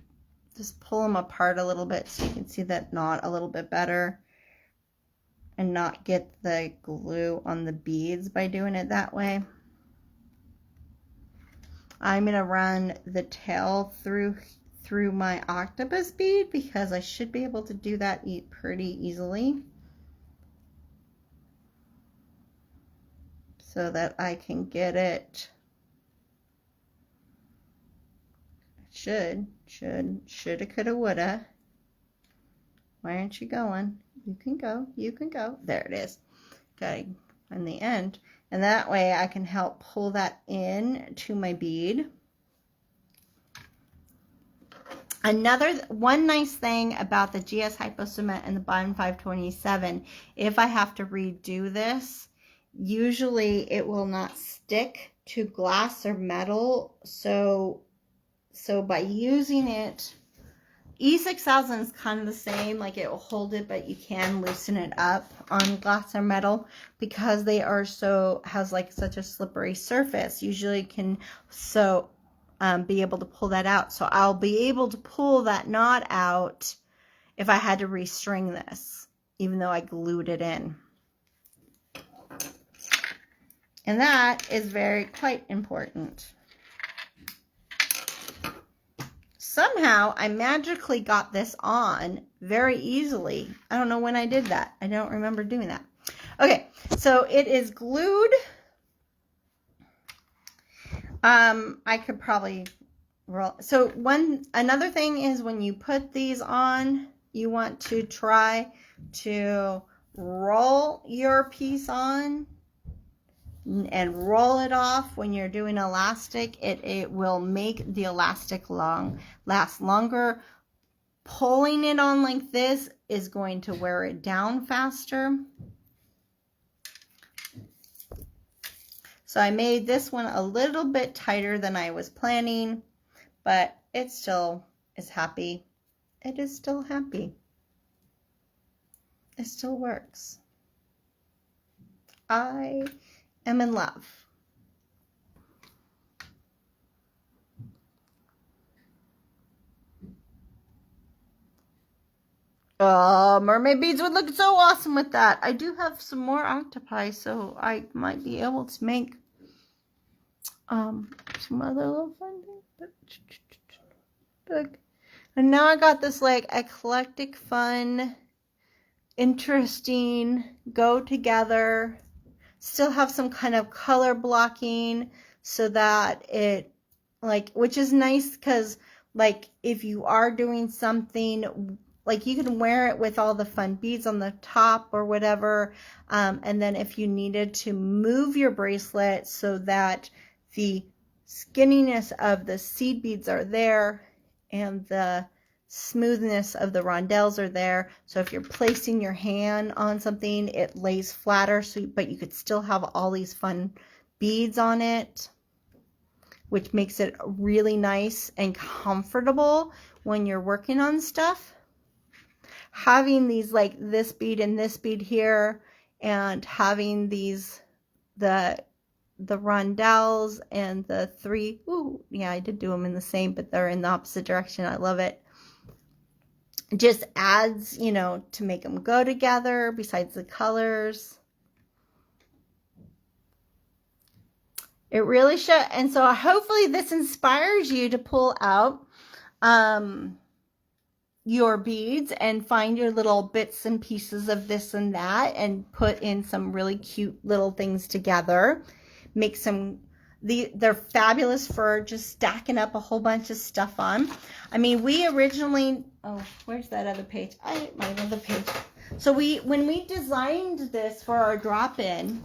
just pull them apart a little bit so you can see that knot a little bit better and not get the glue on the beads by doing it that way. I'm going to run the tail through my octopus bead because I should be able to do that pretty easily, so that I can get it. Shoulda, coulda, woulda. Why aren't you going? You can go. There it is. Okay, on the end. And that way I can help pull that in to my bead. One nice thing about the GS Hypo Cement and the Bond 527, if I have to redo this, usually it will not stick to glass or metal. So by using it, E6000 is kind of the same, like it will hold it, but you can loosen it up on glass or metal because they are has like such a slippery surface. Usually can be able to pull that out. So I'll be able to pull that knot out if I had to restring this, even though I glued it in. And that is quite important. Somehow I magically got this on very easily. I don't know when I did that. I don't remember doing that. Okay, so it is glued. I could probably roll. So another thing is when you put these on, you want to try to roll your piece on and roll it off. When you're doing elastic, it will make the elastic last longer. Pulling it on like this is going to wear it down faster. So I made this one a little bit tighter than I was planning, but it still is happy. It is still happy. It still works. I am in love. Oh, mermaid beads would look so awesome with that. I do have some more octopi, so I might be able to make some other little fun things. And now I got this like eclectic, fun, interesting, go together. Still have some kind of color blocking so that it like, which is nice because like if you are doing something, like you can wear it with all the fun beads on the top or whatever. And then if you needed to move your bracelet so that the skinniness of the seed beads are there and the smoothness of the rondelles are there. So if you're placing your hand on something, it lays flatter, so but you could still have all these fun beads on it, which makes it really nice and comfortable when you're working on stuff. Having these like this bead and this bead here, and having these the rondelles and the three, ooh, yeah, I did do them in the same, but they're in the opposite direction. I love it. Just adds, you know, to make them go together besides the colors. It really should. And so hopefully this inspires you to pull out your beads and find your little bits and pieces of this and that and put in some really cute little things together. Make some, they're fabulous for just stacking up a whole bunch of stuff on. I mean, we originally, oh, where's that other page? My other page. So when we designed this for our drop-in,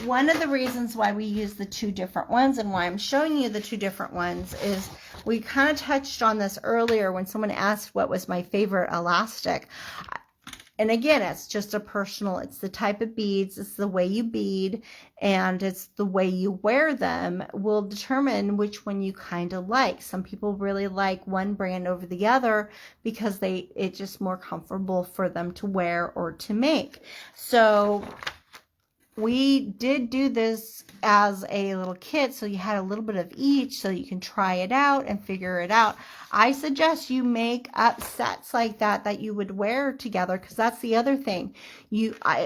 one of the reasons why we use the two different ones and why I'm showing you the two different ones is we kind of touched on this earlier when someone asked what was my favorite elastic. And again, it's just a personal, it's the type of beads, it's the way you bead, and it's the way you wear them will determine which one you kind of like. Some people really like one brand over the other because it's just more comfortable for them to wear or to make. So we did do this as a little kit, so you had a little bit of each so you can try it out and figure it out. I suggest you make up sets like that you would wear together, because that's the other thing.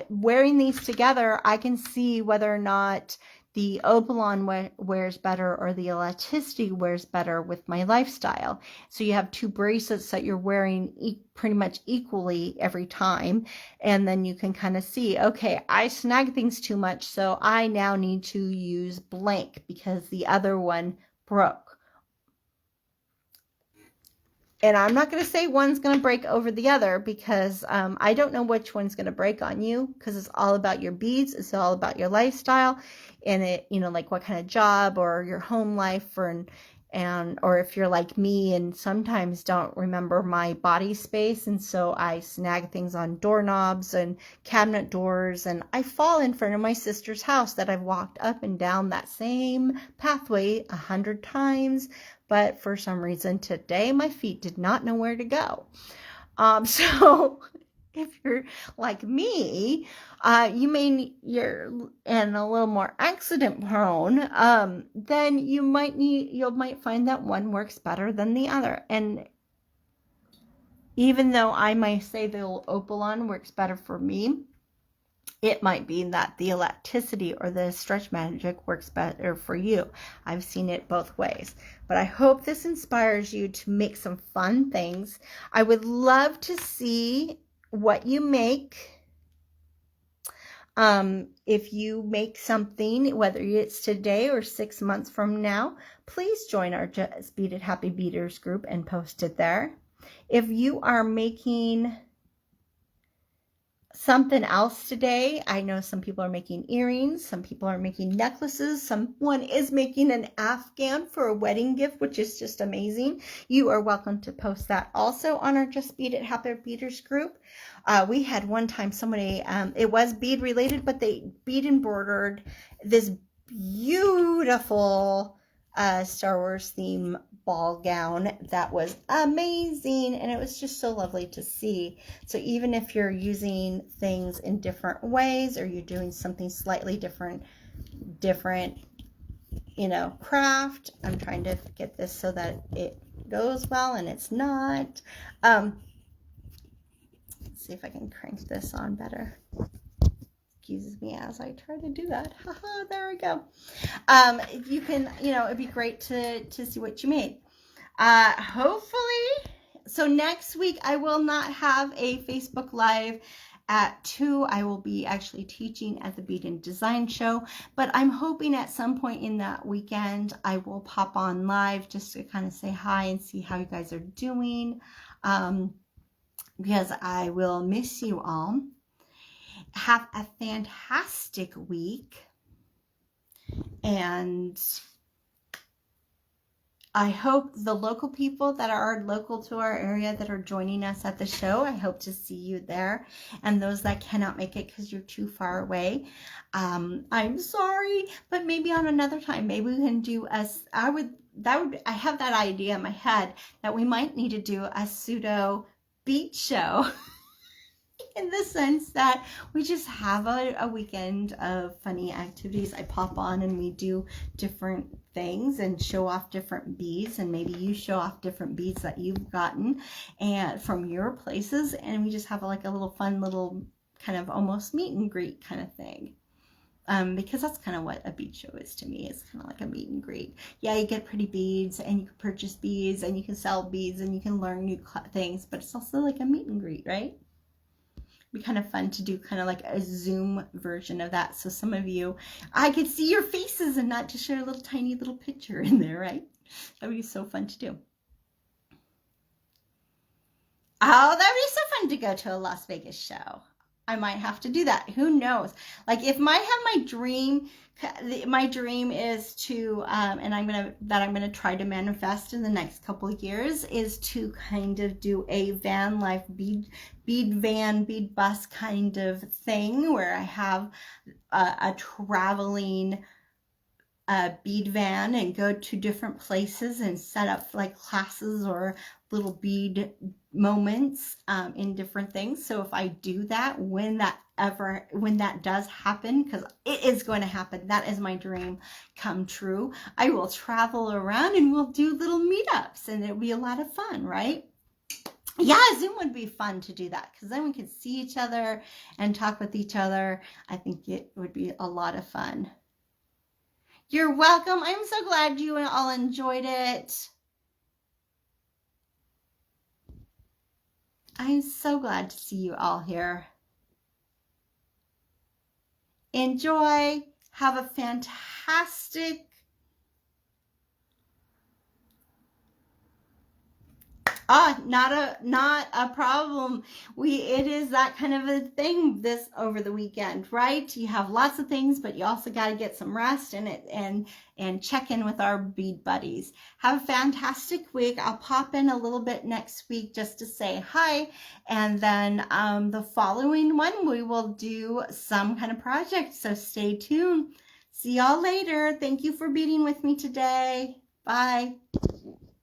Wearing these together, I can see whether or not the Opalon wears better or the elasticity wears better with my lifestyle. So you have two bracelets that you're wearing pretty much equally every time. And then you can kind of see, okay, I snag things too much, so I now need to use blank because the other one broke. And I'm not going to say one's going to break over the other because I don't know which one's going to break on you, because it's all about your beads. It's all about your lifestyle and it, you know, like what kind of job or your home life or if you're like me and sometimes don't remember my body space. And so I snag things on doorknobs and cabinet doors, and I fall in front of my sister's house that I've walked up and down that same pathway 100 times. But for some reason today, my feet did not know where to go. So if you're like me, you're and a little more accident prone, then you might find that one works better than the other. And even though I might say the Opalon works better for me, it might be that the elasticity or the stretch magic works better for you. I've seen it both ways. But I hope this inspires you to make some fun things. I would love to see what you make. If you make something, whether it's today or 6 months from now, please join our Just Beaded Happy Beaders group and post it there. If you are making something else today. I know some people are making earrings, some people are making necklaces, someone is making an Afghan for a wedding gift, which is just amazing. You are welcome to post that also on our Just Bead It Happy Beaders group. We had one time somebody, it was bead related, but they bead embroidered this beautiful Star Wars theme ball gown that was amazing, and it was just so lovely to see. So even if you're using things in different ways, or you're doing something slightly different, you know, craft. I'm trying to get this so that it goes well, and it's not. Let's see if I can crank this on better. Excuses me as I try to do that. Haha, there we go. You can, you know, it'd be great to see what you made. Hopefully, so next week I will not have a Facebook Live at 2. I will be actually teaching at the Bead and Design Show, but I'm hoping at some point in that weekend I will pop on live just to kind of say hi and see how you guys are doing, because I will miss you all. Have a fantastic week, and I hope the local people that are local to our area that are joining us at the show, I hope to see you there. And those that cannot make it because you're too far away, I'm sorry, but maybe on another time, maybe we can do I have that idea in my head that we might need to do a pseudo beach show. In the sense that we just have a weekend of funny activities. I pop on and we do different things and show off different beads, and maybe you show off different beads that you've gotten and from your places, and we just have like a little fun little kind of almost meet and greet kind of thing. Because that's kind of what a bead show is to me. It's kind of like a meet and greet. Yeah, you get pretty beads, and you can purchase beads, and you can sell beads, and you can learn new things, but it's also like a meet and greet, right? Be kind of fun to do kind of like a Zoom version of that. So some of you, I could see your faces and not just share a little tiny little picture in there, right? That would be so fun to do. Oh, that would be so fun to go to a Las Vegas show. I might have to do that. Who knows? Like if I have my dream is to, and I'm gonna try to manifest in the next couple of years, is to kind of do a van life bead bus kind of thing where I have a traveling bead van and go to different places and set up like classes or little bead moments in different things. So if I do that, when that does happen, because it is going to happen, that is my dream come true, I will travel around and we'll do little meetups, and it'll be a lot of fun, right? Yeah, Zoom would be fun to do that, because then we could see each other and talk with each other. I think it would be a lot of fun. You're welcome. I'm so glad you all enjoyed it. I'm so glad to see you all here. Enjoy. Have a fantastic not a problem. It is that kind of a thing this over the weekend, right? You have lots of things, but you also got to get some rest and check in with our bead buddies. Have a fantastic week. I'll pop in a little bit next week just to say hi, and then the following one we will do some kind of project, so stay tuned. See y'all later. Thank you for beading with me today. Bye.